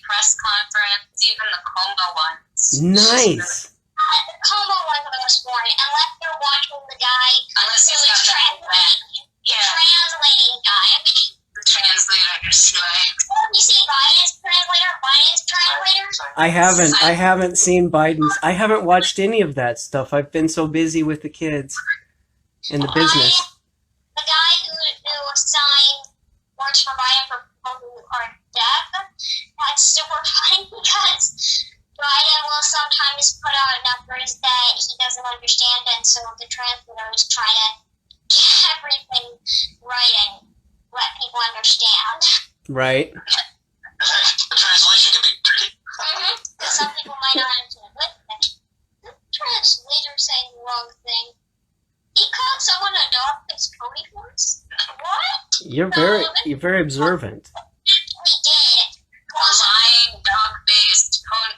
[SPEAKER 5] press conference, even the Como ones.
[SPEAKER 1] Nice.
[SPEAKER 4] The Como one was born, unless you're watching the guy
[SPEAKER 5] Unless
[SPEAKER 4] who
[SPEAKER 5] he's
[SPEAKER 4] is
[SPEAKER 5] got that.
[SPEAKER 4] translating guy. I mean,
[SPEAKER 5] The translators, like.
[SPEAKER 4] you see Biden's translator?
[SPEAKER 1] I haven't seen Biden's. I haven't watched any of that stuff. I've been so busy with the kids and the business.
[SPEAKER 4] The guy who assigned works for Biden for people who are deaf, that's super funny because Biden will sometimes put out numbers that he doesn't understand, and so the translator is trying to get everything right and let people understand.
[SPEAKER 1] Right.
[SPEAKER 3] The translation can be tricky.
[SPEAKER 4] Some people might not understand. What the translator saying the wrong thing? He called someone a dog-faced pony horse? What?
[SPEAKER 1] You're very observant.
[SPEAKER 4] We did.
[SPEAKER 5] A lying, dog-faced pony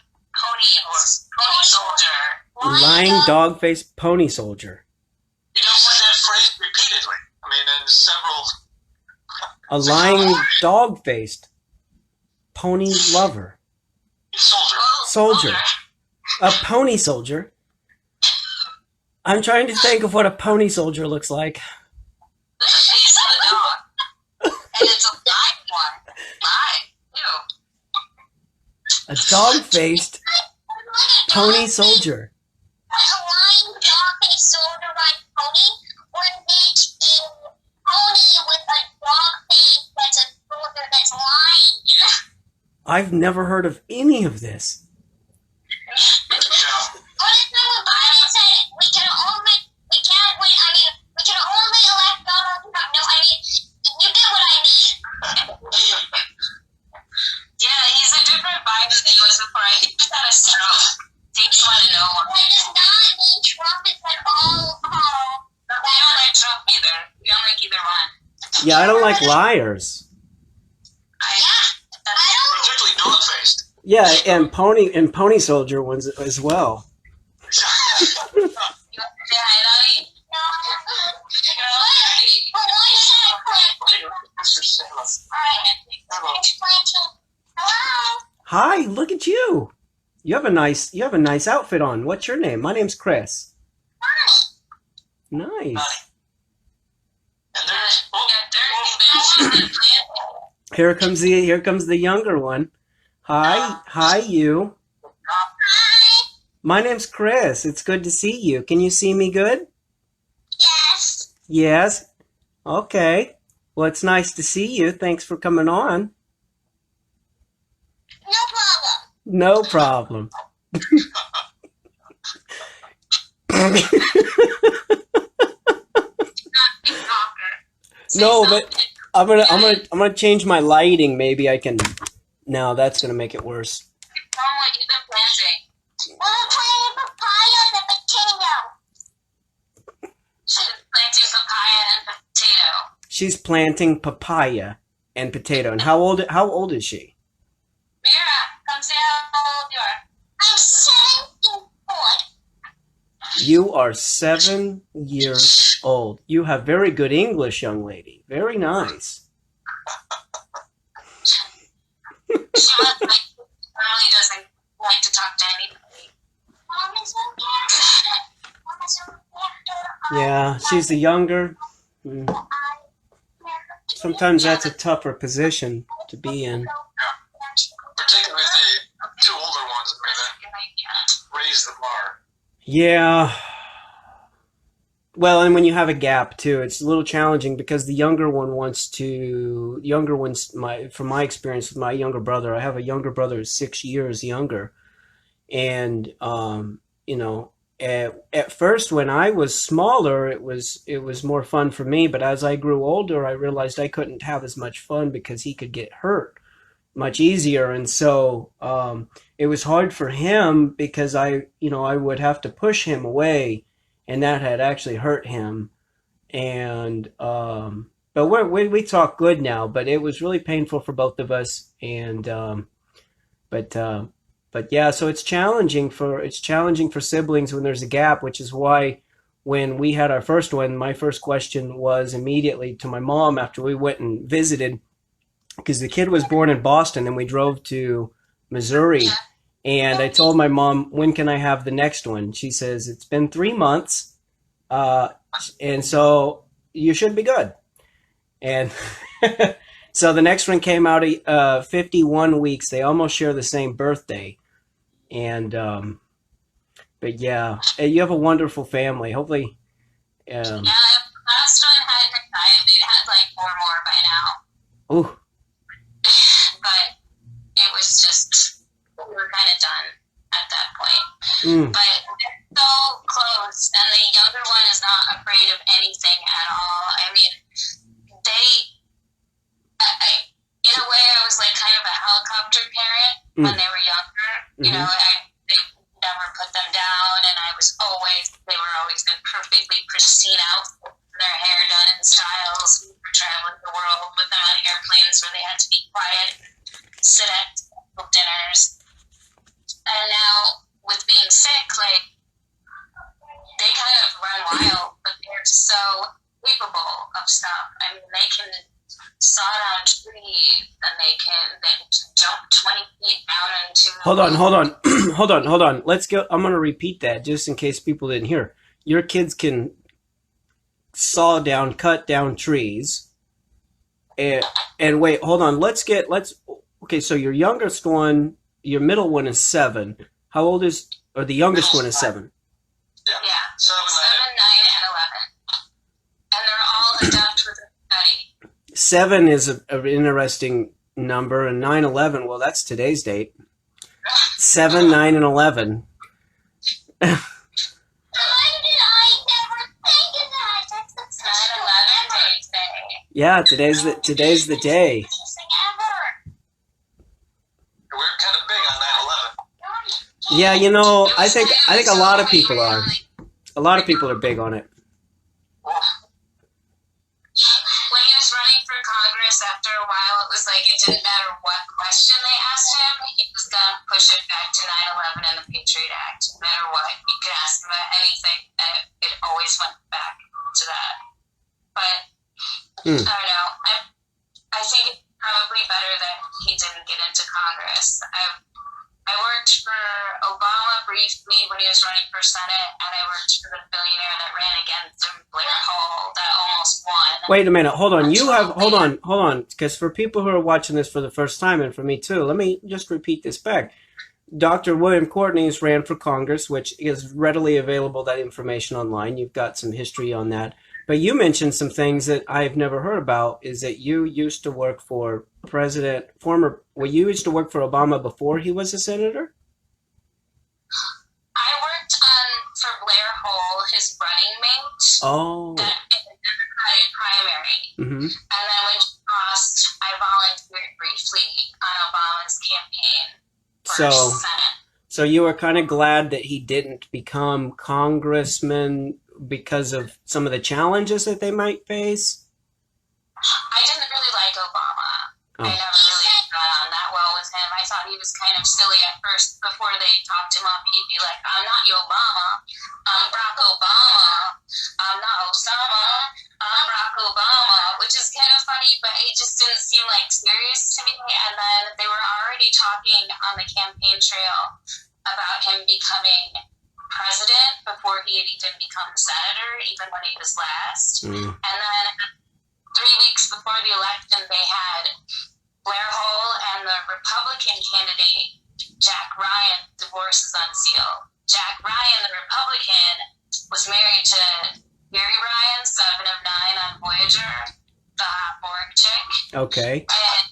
[SPEAKER 5] soldier.
[SPEAKER 1] Lying dog-faced pony soldier.
[SPEAKER 3] You don't say that phrase repeatedly. I mean, in several.
[SPEAKER 1] A lying dog-faced pony lover. Soldier. A pony soldier. I'm trying to think of what a pony soldier looks like.
[SPEAKER 5] The face of the dog. And it's a live one. Live, too.
[SPEAKER 1] A dog-faced pony soldier.
[SPEAKER 4] A lying dog-faced soldier riding pony, or maybe a pony with a dog face that's a soldier that's lying.
[SPEAKER 1] I've never heard of any of this.
[SPEAKER 4] What is that what Biden said? We can only elect Donald Trump. No, I mean, you get what I mean.
[SPEAKER 5] Yeah, he's a different Biden than he was before. He just had a stroke. Takes one to know one.
[SPEAKER 4] That does not mean Trump is like,
[SPEAKER 5] We don't like Trump either. We don't like either one.
[SPEAKER 1] Yeah, I don't like liars.
[SPEAKER 3] Particularly dog-faced.
[SPEAKER 1] Yeah, and pony soldier ones as well.
[SPEAKER 5] Yeah, Ellie?
[SPEAKER 4] Hello?
[SPEAKER 1] Hi, look at you. You have a nice outfit on. What's your name? My name's Chris. Nice.
[SPEAKER 3] And there's.
[SPEAKER 1] Here comes the younger one. Hi, you. My name's Chris. It's good to see you. Can you see me good?
[SPEAKER 4] Yes.
[SPEAKER 1] Yes. Okay. Well, it's nice to see you. Thanks for coming on.
[SPEAKER 4] No problem.
[SPEAKER 1] No problem. No, but I'm gonna change my lighting. Maybe I can. No, that's gonna make it worse.
[SPEAKER 5] Mom, what you've been planting?
[SPEAKER 4] We're playing papaya and a potato.
[SPEAKER 5] She's planting papaya and potato.
[SPEAKER 1] She's planting papaya and potato. And how old is she?
[SPEAKER 5] Mira, come say how old you are.
[SPEAKER 4] I'm 7 years old.
[SPEAKER 1] You are 7 years old. You have very good English, young lady. Very nice.
[SPEAKER 5] She must normally doesn't like to talk to anybody.
[SPEAKER 1] Yeah, she's the younger. Sometimes that's a tougher position to be in.
[SPEAKER 3] Particularly with the two older ones, I mean, raise the bar.
[SPEAKER 1] Yeah. Well, and when you have a gap too, it's a little challenging because the younger one's from my experience with my younger brother. I have a younger brother who's 6 years younger, and at first when I was smaller, it was more fun for me. But as I grew older, I realized I couldn't have as much fun because he could get hurt much easier, and so it was hard for him because I would have to push him away, and that had actually hurt him. And but we talk good now, but it was really painful for both of us. And but yeah, so it's challenging for siblings when there's a gap, which is why when we had our first one, my first question was immediately to my mom after we went and visited, because the kid was born in Boston and we drove to Missouri. And I told my mom, when can I have the next one? She says, it's been 3 months. And so you should be good. And so the next one came out 51 weeks. They almost share the same birthday. And, but yeah, you have a wonderful family. Hopefully.
[SPEAKER 5] Yeah, the last one had anxiety. It had like 4 more by now.
[SPEAKER 1] Ooh.
[SPEAKER 5] But it was just, we were kind of done at that point. But they're so close, and the younger one is not afraid of anything at all. I mean, in a way, I was like kind of a helicopter parent when they were younger. You know, they never put them down, and they were always been perfectly pristine outfits, their hair done in styles. We were traveling the world with them on airplanes where they had to be quiet, sit at dinners. And now, with being sick, like, they kind of run wild, but they're so capable of stuff. I mean, they can saw down trees, and they can jump 20 feet down into... Hold on. Let's go. I'm going to repeat that just in case people didn't hear. Your kids can cut down trees. And wait, hold on. Okay, so your youngest one, your middle one is 7. How old is, or the youngest one is 7? Yeah, 7, 9, and 11. And they're all adept with study.
[SPEAKER 1] 7 is an interesting number, and 9, 11, well, that's today's date. 7, 9, and 11.
[SPEAKER 4] Why did I never think of that? That's the
[SPEAKER 5] 9/11 day.
[SPEAKER 1] Yeah, today's the day.
[SPEAKER 3] We're kind of big on 9/11.
[SPEAKER 1] Yeah, you know, I think a lot of people are. A lot of people are big on it.
[SPEAKER 5] When he was running for Congress, after a while, it was like it didn't matter what question they asked him, he was going to push it back to 9/11 and the Patriot Act. No matter what, you could ask him about anything, and it always went back to that. But, I don't know, I think it's probably better that he didn't get into Congress. I worked for Obama briefly when he was running for Senate, and I worked for the billionaire that ran against him, Blair Hull, that almost won.
[SPEAKER 1] Wait a minute, hold on, because for people who are watching this for the first time, and for me too, let me just repeat this back. Dr. William Courtney ran for Congress, which is readily available, that information online. You've got some history on that. But you mentioned some things that I've never heard about, is that you used to work for you used to work for Obama before he was a senator?
[SPEAKER 5] I worked for Blair Hull, his running mate.
[SPEAKER 1] Oh.
[SPEAKER 5] In the Democratic primary.
[SPEAKER 1] Mm-hmm.
[SPEAKER 5] And then when she lost, I volunteered briefly on Obama's campaign for Senate.
[SPEAKER 1] So you were kind of glad that he didn't become congressman because of some of the challenges that they might face?
[SPEAKER 5] I didn't really like Obama. I never really got on that well with him. I thought he was kind of silly at first. Before they talked him up, he'd be like, I'm not your Obama. I'm Barack Obama. I'm not Osama. I'm Barack Obama, which is kind of funny, but it just didn't seem like serious to me. And then they were already talking on the campaign trail about him becoming president before he had even become senator, even when he was last. And then 3 weeks before the election, they had Blair Hull and the Republican candidate, Jack Ryan, divorces unsealed. Jack Ryan, the Republican, was married to Gary Ryan, 7 of 9 on Voyager, the hot Borg chick.
[SPEAKER 1] Okay.
[SPEAKER 5] And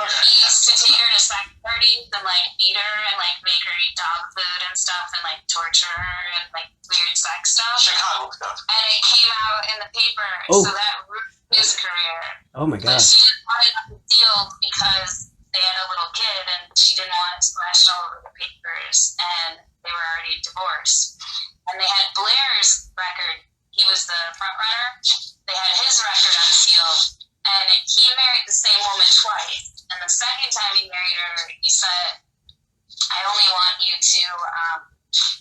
[SPEAKER 5] he used to take her to sex parties and like beat her and like make her eat dog food and stuff and like torture her and like weird sex stuff.
[SPEAKER 3] Chicago stuff.
[SPEAKER 5] And it came out in the paper, so that ruined his career.
[SPEAKER 1] Oh my
[SPEAKER 5] But
[SPEAKER 1] gosh.
[SPEAKER 5] she didn't want it concealed because they had a little kid and she didn't want it splashed all over the papers, and they were already divorced. And they had Blair's record. He was the front runner. They had his record unsealed, and he married the same woman twice. And the second time he married her, he said, I only want you to,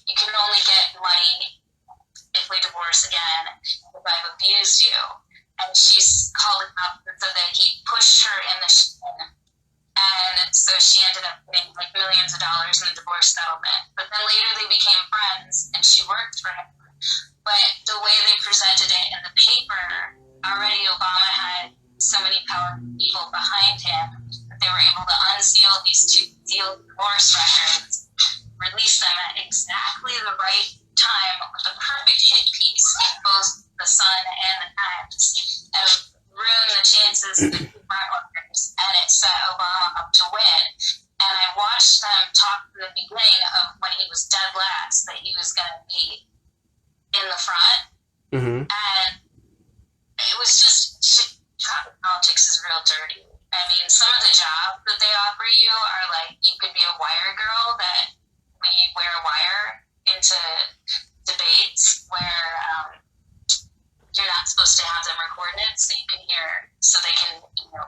[SPEAKER 5] you can only get money if we divorce again if I've abused you. And she's called him up so that he pushed her in the shin. And so she ended up getting like millions of dollars in the divorce settlement. But then later they became friends and she worked for him. But the way they presented it in the paper, already Obama had so many powerful people behind him that they were able to unseal these two sealed divorce records, release them at exactly the right time with the perfect hit piece in both the Sun and the Times, and ruin the chances of the two front runners, and it set Obama up to win. And I watched them talk from the beginning of when he was dead last that he was going to be in the front, and it was just politics is real dirty. I mean, some of the jobs that they offer you are like you could be a wire girl that we wear a wire into debates where you're not supposed to have them recorded so you can hear, so they can,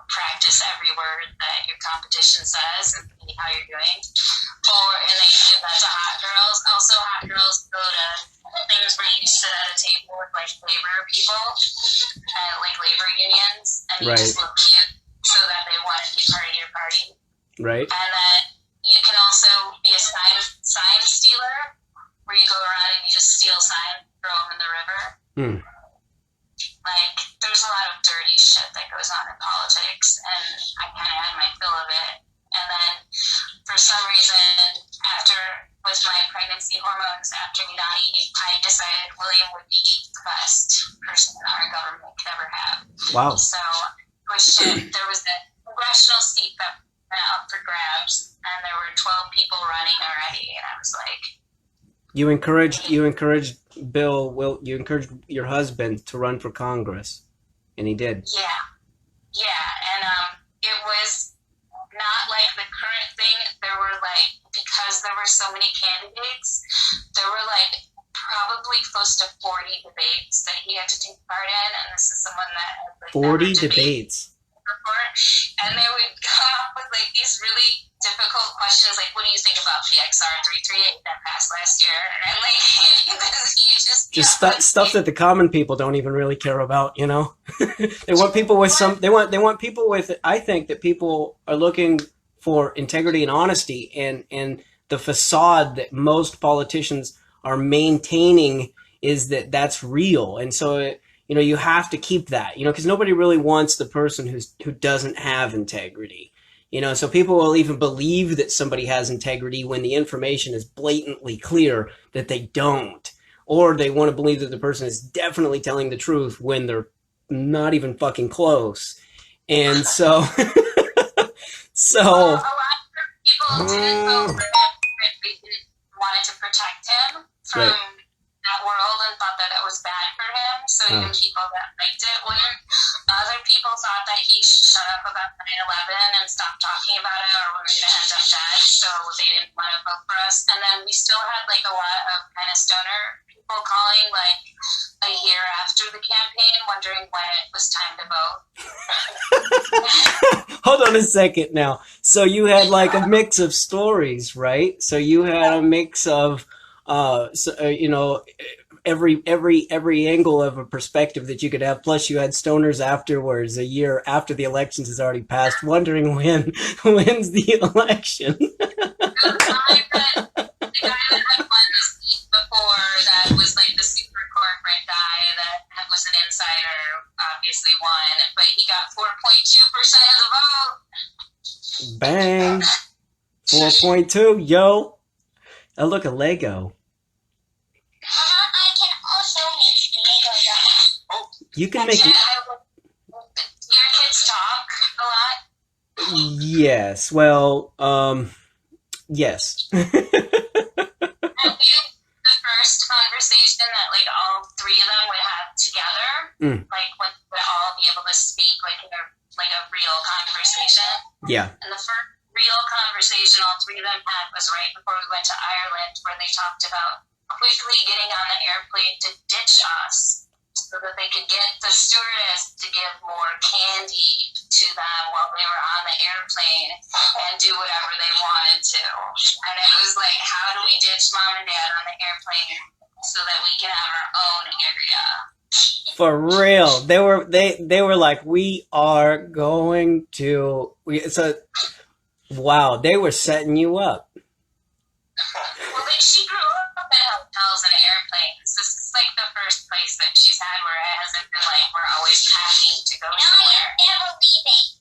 [SPEAKER 5] practice every word that your competition says and see how you're doing. And they give that to hot girls. Also, hot girls go to things where you sit at a table with like labor people, like labor unions, and you just look cute so that they want to be part of your party.
[SPEAKER 1] Right.
[SPEAKER 5] And then you can also be a sign stealer, where you go around and you just steal signs, throw them in the river. Like, there's a lot of dirty shit that goes on in politics, and I kind of had my fill of it. And then, for some reason, with my pregnancy hormones, after Udani, I decided William would be the best person our government could ever have.
[SPEAKER 1] Wow.
[SPEAKER 5] So, there was a congressional seat that went up for grabs, and there were 12 people running already, and I was like...
[SPEAKER 1] You encouraged you encouraged your husband to run for Congress, and he did.
[SPEAKER 5] Yeah, and it was not like the current thing. There were because there were so many candidates, there were probably close to 40 debates that he had to take part in, and this is someone that had
[SPEAKER 1] 40 debates
[SPEAKER 5] before, and they would come up with these really difficult questions, like, what do you think about PXR 338 that passed last year? And you just
[SPEAKER 1] stuff that the common people don't even really care about, They want people with they want people with, I think that people are looking for integrity and honesty, and the facade that most politicians are maintaining is that that's real. And so you have to keep that, because nobody really wants the person who doesn't have integrity. So people will even believe that somebody has integrity when the information is blatantly clear that they don't. Or they want to believe that the person is definitely telling the truth when they're not even fucking close. And so...
[SPEAKER 5] Well, a lot of people didn't vote for him. They wanted to protect him from that world and thought that it was bad for him. So even people that liked it wouldn't. Other people thought that he should shut up about 9/11 and stop talking about it, or we're going to end up dead. So they didn't want to vote for us. And then we still had a lot of kind of stoner people calling a year after the campaign, wondering when it was time to vote.
[SPEAKER 1] Hold on a second now. So you had a mix of stories, right? So you had a mix of every angle of a perspective that you could have. Plus, you had stoners afterwards, a year after the elections has already passed, wondering when's the election.
[SPEAKER 5] The guy that had won the seat before, that was the super corporate guy that was an insider, obviously won, but he got 4.2% of the vote.
[SPEAKER 1] Bang! 4.2, yo! Oh, look, a Lego.
[SPEAKER 4] I can also make Lego dolls.
[SPEAKER 1] You can make it.
[SPEAKER 5] Your kids talk a lot?
[SPEAKER 1] Yes. Well, yes.
[SPEAKER 5] And the first conversation that all three of them would have together, when would all be able to speak in a real conversation.
[SPEAKER 1] Yeah.
[SPEAKER 5] And the first real conversation all three of them had was right before we went to Ireland, where they talked about quickly getting on the airplane to ditch us so that they could get the stewardess to give more candy to them while they were on the airplane and do whatever they wanted to. And it was how do we ditch mom and dad on the airplane so that we can have our own area.
[SPEAKER 1] For real. They were like, we are going to. Wow, they were setting you up.
[SPEAKER 5] Well, she grew up in hotels and airplanes. This is like the first place that she's had where it hasn't been like we're always packing to go somewhere.
[SPEAKER 4] Never leaving.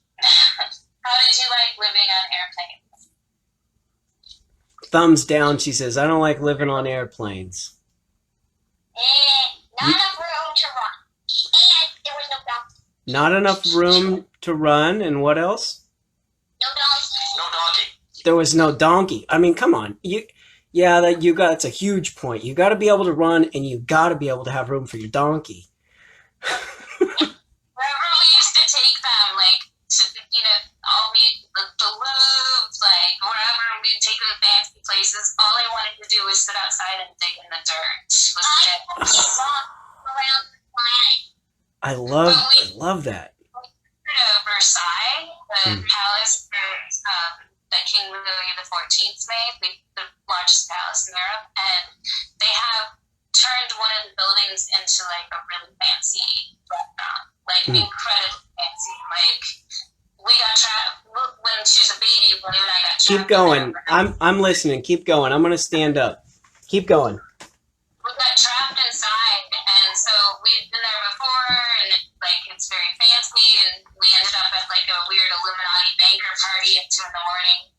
[SPEAKER 5] How did you like living on airplanes?
[SPEAKER 1] Thumbs down, she says, I don't like living on airplanes.
[SPEAKER 4] Not enough room to run. And there was no donkey.
[SPEAKER 1] Not enough room to run, and what else?
[SPEAKER 4] No donkey.
[SPEAKER 3] No donkey.
[SPEAKER 1] There was no donkey. I mean, come on. That's a huge point. You got to be able to run, and you got to be able to have room for your donkey.
[SPEAKER 5] Wherever we used to take them, like, to, all the loops, like, wherever we'd take them fancy places, all I wanted to do was sit outside and dig in the dirt.
[SPEAKER 4] I walk around the planet.
[SPEAKER 1] I love that.
[SPEAKER 5] To Versailles, the palace that King Louis XIV made, the largest palace in Europe, and they have turned one of the buildings into like a really fancy restaurant, like incredibly fancy. Like we got trapped when she was a baby. When I got trapped.
[SPEAKER 1] Keep going. I'm listening. Keep going. I'm gonna stand up. Keep going.
[SPEAKER 5] We got trapped inside, and so we'd been there before, and it's very fancy, and we ended up at like a weird Illuminati banker party at 2 a.m.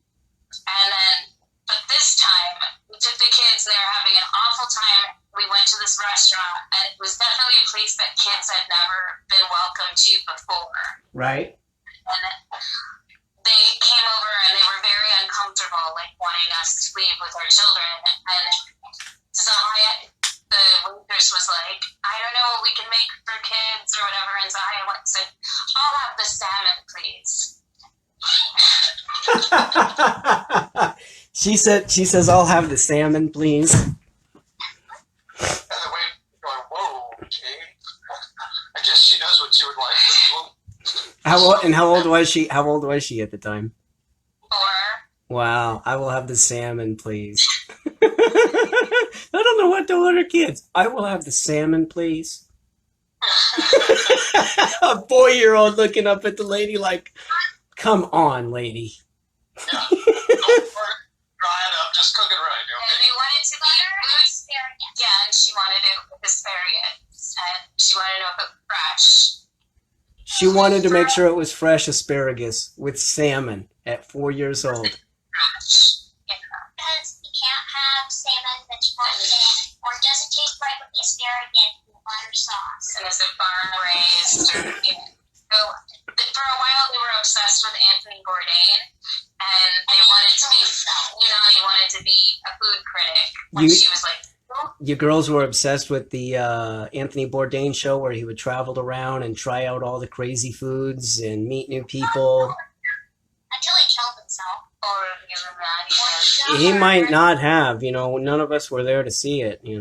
[SPEAKER 5] And then, but this time, we took the kids, they were having an awful time. We went to this restaurant, and it was definitely a place that kids had never been welcome to before.
[SPEAKER 1] Right.
[SPEAKER 5] And they came over, and they were very uncomfortable, like wanting us to leave with our children. And Zaya, the waitress, was like, I don't know what we can make for kids or whatever. And Zaya went and said, I'll have the salmon, please.
[SPEAKER 1] She says, I'll have the salmon, please.
[SPEAKER 3] And the way going, whoa, okay. I guess she knows what she would like.
[SPEAKER 1] How old was she? How old was she at the time?
[SPEAKER 5] 4.
[SPEAKER 1] Wow, I will have the salmon, please. I don't know what to order, kids. I will have the salmon, please. A 4-year-old looking up at the lady like, come on, lady.
[SPEAKER 3] Yeah. Don't dry it up, just cook it right,
[SPEAKER 5] And
[SPEAKER 3] okay?
[SPEAKER 5] they wanted to be asparagus. Yeah, and she wanted it with asparagus. And she wanted to know if it was fresh.
[SPEAKER 1] She wanted to make sure it was fresh asparagus with salmon at 4 years old.
[SPEAKER 5] Fresh. Yeah.
[SPEAKER 4] Because you can't have salmon that's frozen or doesn't taste right with the asparagus and butter sauce.
[SPEAKER 5] And is it farm raised? So for a while they were obsessed with Anthony Bourdain, and they wanted to be, he wanted to be a food critic when she was like.
[SPEAKER 1] You girls were obsessed with the Anthony Bourdain show where he would travel around and try out all the crazy foods and meet new people.
[SPEAKER 4] Until he killed himself.
[SPEAKER 5] Or
[SPEAKER 1] He might not have, none of us were there to see it,
[SPEAKER 5] So I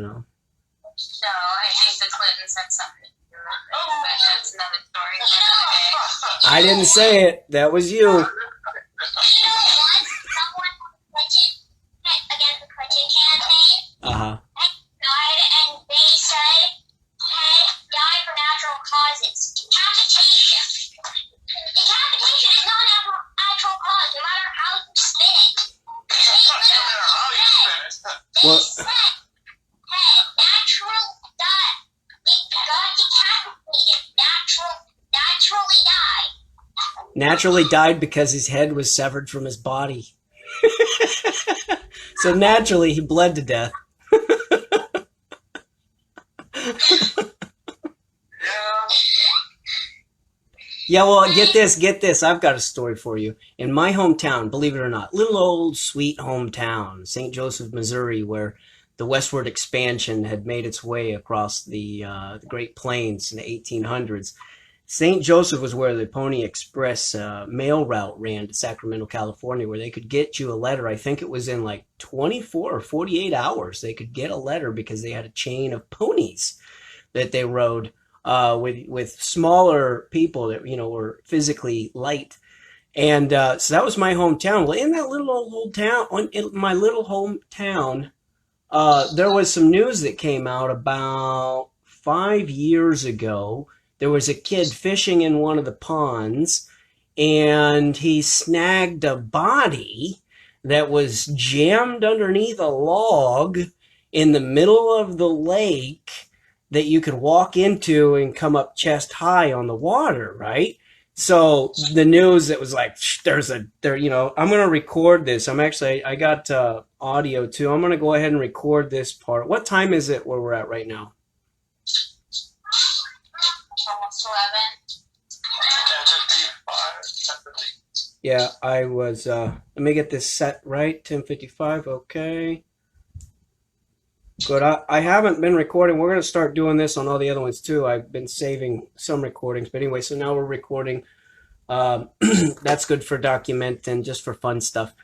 [SPEAKER 5] think the Clintons had something to do with it, but that's another story for another day.
[SPEAKER 1] I didn't say it. That was you.
[SPEAKER 4] Once someone Clinton against the Clinton campaign
[SPEAKER 1] Uh-huh.
[SPEAKER 4] died, and they said, hey, died for natural causes. Decapitation. Decapitation is not an actual cause, no matter how you spin it. They said, hey, natural death. It got decapitated. Naturally died.
[SPEAKER 1] Naturally died because his head was severed from his body. So naturally he bled to death. Yeah, well, get this. I've got a story for you. In my hometown, believe it or not, little old sweet hometown, St. Joseph, Missouri, where the westward expansion had made its way across the Great Plains in the 1800s. St. Joseph was where the Pony Express mail route ran to Sacramento, California, where they could get you a letter. I think it was in like 24 or 48 hours. They could get a letter because they had a chain of ponies that they rode with smaller people that, were physically light. And so that was my hometown. Well, in that little old town, in my little hometown, there was some news that came out about 5 years ago. There was a kid fishing in one of the ponds, and he snagged a body that was jammed underneath a log in the middle of the lake that you could walk into and come up chest high on the water, right? So the news, it was like, I'm going to record this. I got audio too. I'm going to go ahead and record this part. What time is it where we're at right now?
[SPEAKER 5] Almost 11.
[SPEAKER 1] Yeah, I was, let me get this set right. 10:55. Okay. Good. I haven't been recording. We're going to start doing this on all the other ones too. I've been saving some recordings, but anyway, so now we're recording. That's good for document and just for fun stuff.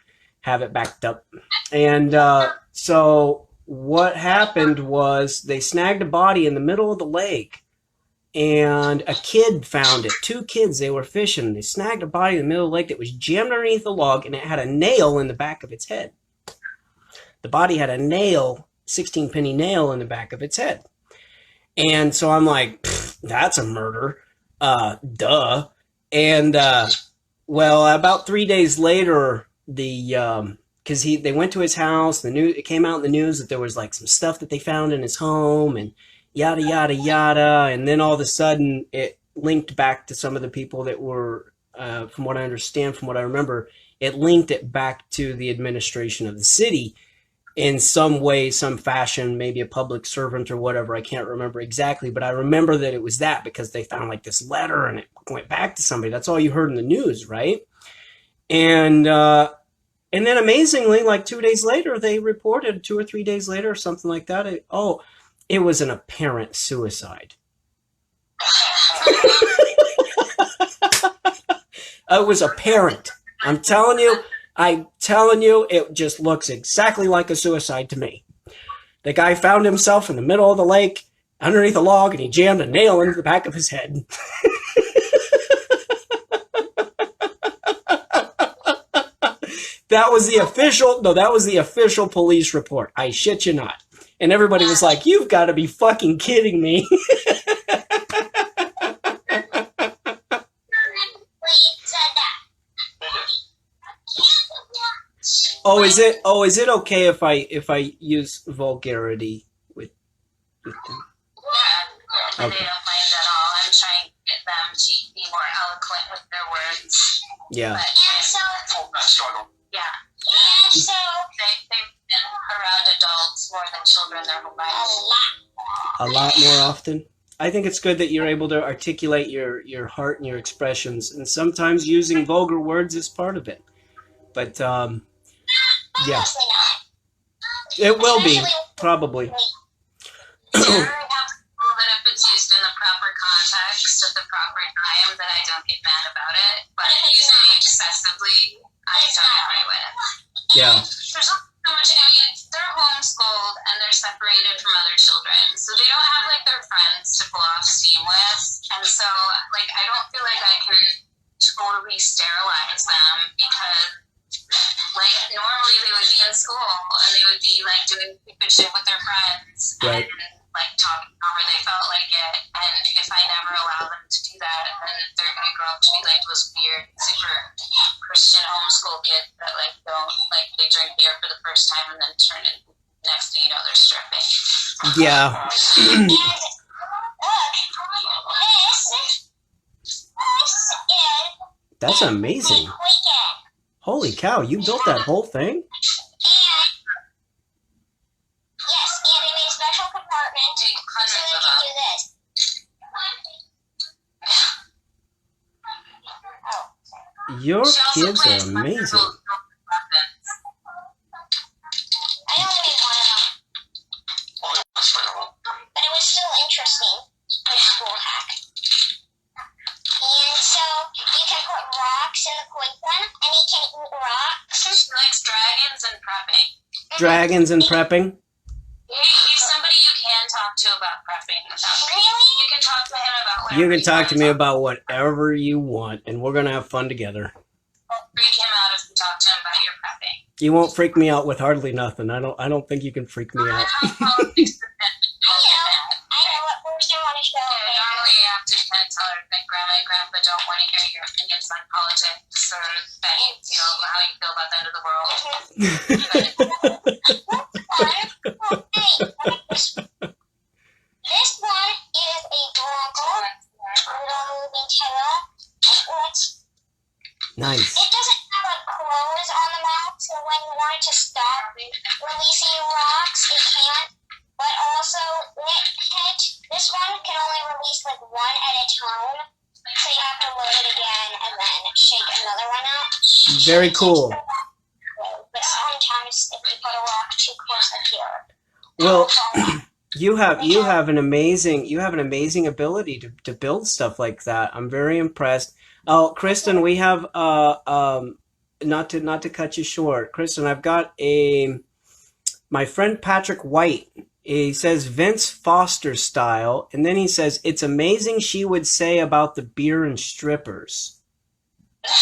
[SPEAKER 1] Have it backed up. And so what happened was they snagged a body in the middle of the lake, and a kid found it. 2 kids, they were fishing. They snagged a body in the middle of the lake that was jammed underneath the log, and it had a nail in the back of its head. The body had a nail, 16-penny nail in the back of its head. And so I'm like, that's a murder. Duh. And, well, about 3 days later, because they went to his house, it came out in the news that there was like some stuff that they found in his home and yada, yada, yada. And then all of a sudden it linked back to some of the people that were, from what I understand, from what I remember, it linked it back to the administration of the city in some way, some fashion, maybe a public servant or whatever. I can't remember exactly, but I remember that it was that because they found like this letter and it went back to somebody. That's all you heard in the news, right? And then amazingly, like 2 days later, they reported 2 or 3 days later or something like that. It was an apparent suicide. It was apparent. I'm telling you, it just looks exactly like a suicide to me. The guy found himself in the middle of the lake, underneath a log, and he jammed a nail into the back of his head. That was the official police report. I shit you not. And everybody was like, you've got to be fucking kidding me. Is it okay if I use vulgarity with them?
[SPEAKER 5] Yeah, okay. They don't mind at all. I'm trying to get them to be more eloquent with their words.
[SPEAKER 1] Yeah.
[SPEAKER 5] But, yeah. And so they've been around adults more than children their whole lives.
[SPEAKER 1] A lot more often. I think it's good that you're able to articulate your heart and your expressions, and sometimes using vulgar words is part of it. But yeah, it will be probably.
[SPEAKER 5] There that if it's used in the proper context at the proper time, then I don't get mad about it. But using it excessively, I don't agree with.
[SPEAKER 1] Yeah.
[SPEAKER 5] There's not so much. I mean, they're homeschooled and they're separated from other children, so they don't have like their friends to blow off steam with, and so like I don't feel like I can totally sterilize them because like normally they would be in school and they would be like doing stupid shit with their friends,
[SPEAKER 1] right,
[SPEAKER 5] and like talking however they felt like it, and if I never allow them to do that, then they're gonna grow up to be like those weird super Christian homeschool kids that like don't like they drink beer for the first time and then turn it next thing you know they're stripping.
[SPEAKER 1] Yeah. That's amazing. Holy cow, you built that whole thing?
[SPEAKER 4] Yes, and in a special compartment so they can do this.
[SPEAKER 1] Your kids are amazing.
[SPEAKER 4] I only made one of them. But it was still interesting. A school hack. And so you can put rocks in the poison, and he can eat rocks.
[SPEAKER 5] She likes dragons and prepping.
[SPEAKER 1] Dragons and prepping?
[SPEAKER 5] He's somebody you can talk to about prepping.
[SPEAKER 4] Really?
[SPEAKER 5] You can talk to him about whatever
[SPEAKER 1] You can talk to me
[SPEAKER 5] want.
[SPEAKER 1] about whatever you want, and we're going to have fun together.
[SPEAKER 5] Freak him out if you talk to him about your prepping.
[SPEAKER 1] You won't freak me out with hardly nothing. I don't think you can freak me out.
[SPEAKER 4] I know what person I want to show.
[SPEAKER 5] Normally you have to kind of tell her that grandma and grandpa don't want to hear your opinions on politics or that you feel how you feel about the end of the world.
[SPEAKER 4] This one is a Bronco, little moving terror.
[SPEAKER 1] Nice.
[SPEAKER 4] It doesn't have a close on the mouth, so when you want it to stop releasing rocks, it can't. But also, this one can only release like one at a time, so you have to load it again and then shake another one out.
[SPEAKER 1] Very cool.
[SPEAKER 4] But sometimes if you put a rock too close up here.
[SPEAKER 1] Well, you have an amazing ability to build stuff like that. I'm very impressed. Oh, Kristen, we have not to cut you short, Kristen, I've got my friend Patrick White. He says Vince Foster style, and then he says it's amazing she would say about the beer and strippers.
[SPEAKER 5] Well,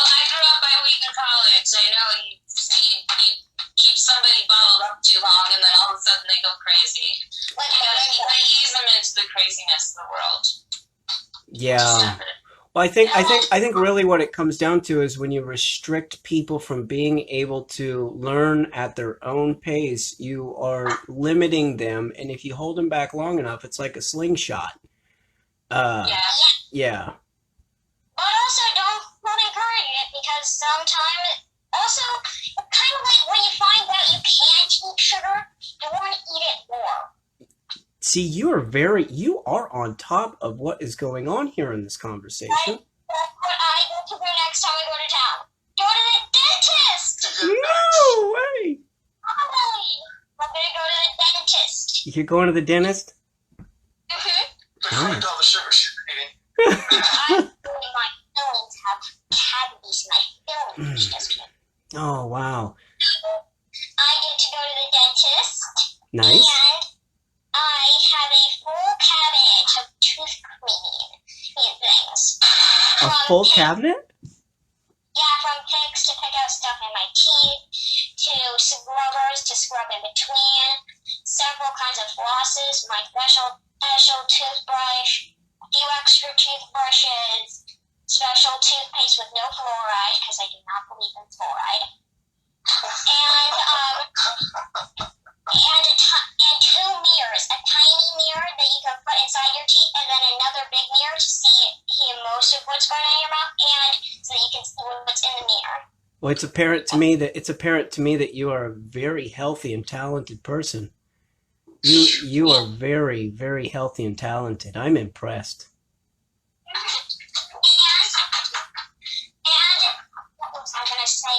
[SPEAKER 5] I grew up by Wheaton College. I know you keep somebody bottled up too long, and then all of a sudden they go crazy. You gotta ease them into the craziness of the world.
[SPEAKER 1] Yeah. Well, I think really what it comes down to is when you restrict people from being able to learn at their own pace, you are limiting them, and if you hold them back long enough, it's like a slingshot. Yeah.
[SPEAKER 4] But also don't encourage it, because sometimes also kind of like when you find out you can't eat sugar, you want to eat it more.
[SPEAKER 1] See, you are on top of what is going on here in this conversation.
[SPEAKER 4] That's what I go to do next time I go to town. Go to the dentist!
[SPEAKER 1] No way!
[SPEAKER 4] I'm gonna go to the dentist.
[SPEAKER 1] You're going to the dentist?
[SPEAKER 3] Before you all the sugar eating.
[SPEAKER 4] My fillings have cavities in my fillings. Just kidding.
[SPEAKER 1] Oh, wow.
[SPEAKER 4] I get to go to the dentist.
[SPEAKER 1] Nice.
[SPEAKER 4] And I have a full cabinet of tooth cleaning things.
[SPEAKER 1] A full cabinet?
[SPEAKER 4] Yeah, from picks to pick out stuff in my teeth, to scrubbers to scrub in between, several kinds of flosses, my special toothbrush, a few extra toothbrushes, special toothpaste with no fluoride, because I do not believe in fluoride, and two mirrors, a tiny mirror that you can put inside your teeth, and then another big mirror to hear most of what's going on in your mouth, and so that you can see what's in the mirror.
[SPEAKER 1] Well, it's apparent to me that you are a very healthy and talented person. You are very, very healthy and talented. I'm impressed.
[SPEAKER 4] And what was I gonna say?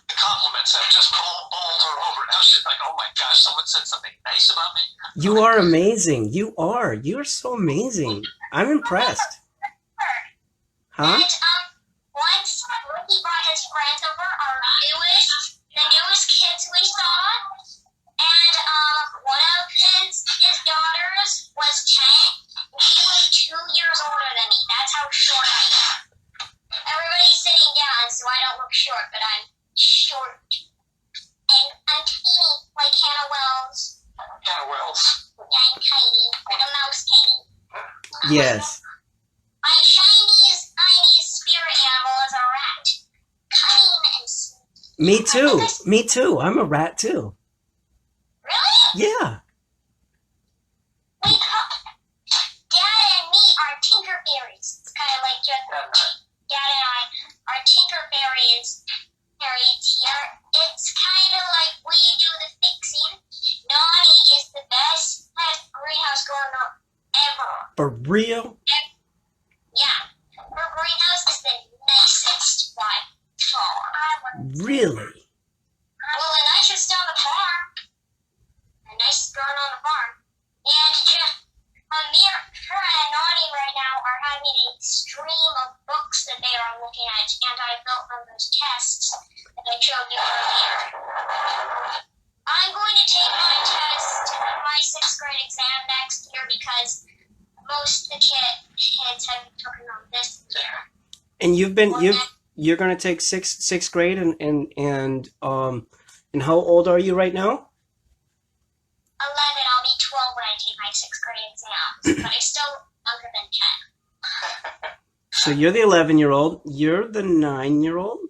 [SPEAKER 3] The compliments have just bowled her over. Now she's like, oh my gosh, someone said something nice about me.
[SPEAKER 1] You are amazing. You are so amazing. I'm impressed. Huh?
[SPEAKER 4] And once Ricky brought his friends over, the newest kids we saw, and one of his daughters was 10. He was 2 years older than me. That's how short I am. Everybody's sitting down, so I don't look short, but I'm short. And I'm teeny, like Hannah Wells.
[SPEAKER 3] Hannah Wells.
[SPEAKER 4] Yeah, I'm tiny, like a mouse tiny.
[SPEAKER 1] Yes.
[SPEAKER 4] My shiniest, tiniest spirit animal is a rat. Cunning and sweet.
[SPEAKER 1] Me too. I'm a rat too.
[SPEAKER 4] Really?
[SPEAKER 1] Yeah.
[SPEAKER 4] Dad and me are tinker fairies. It's kind of like your Dad and I are tinker fairies here. It's kind of like we do the fixing. Nani is the best greenhouse grower ever.
[SPEAKER 1] For real?
[SPEAKER 4] Yeah. Her greenhouse is the nicest by far.
[SPEAKER 1] Really?
[SPEAKER 4] Well, the nicest on the farm. The nicest growing on the farm. And her and Nani right now are having a stream of books that they are looking at, and I built from those tests that I showed you earlier. I'm going to take my test, my because most of the kids have taken on this year.
[SPEAKER 1] And you're gonna take sixth grade, and how old are you right now?
[SPEAKER 4] 11, I'll be 12 when I take my 6th grade exams, but I still younger than 10.
[SPEAKER 1] So you're the 11-year-old. You're the 9-year-old.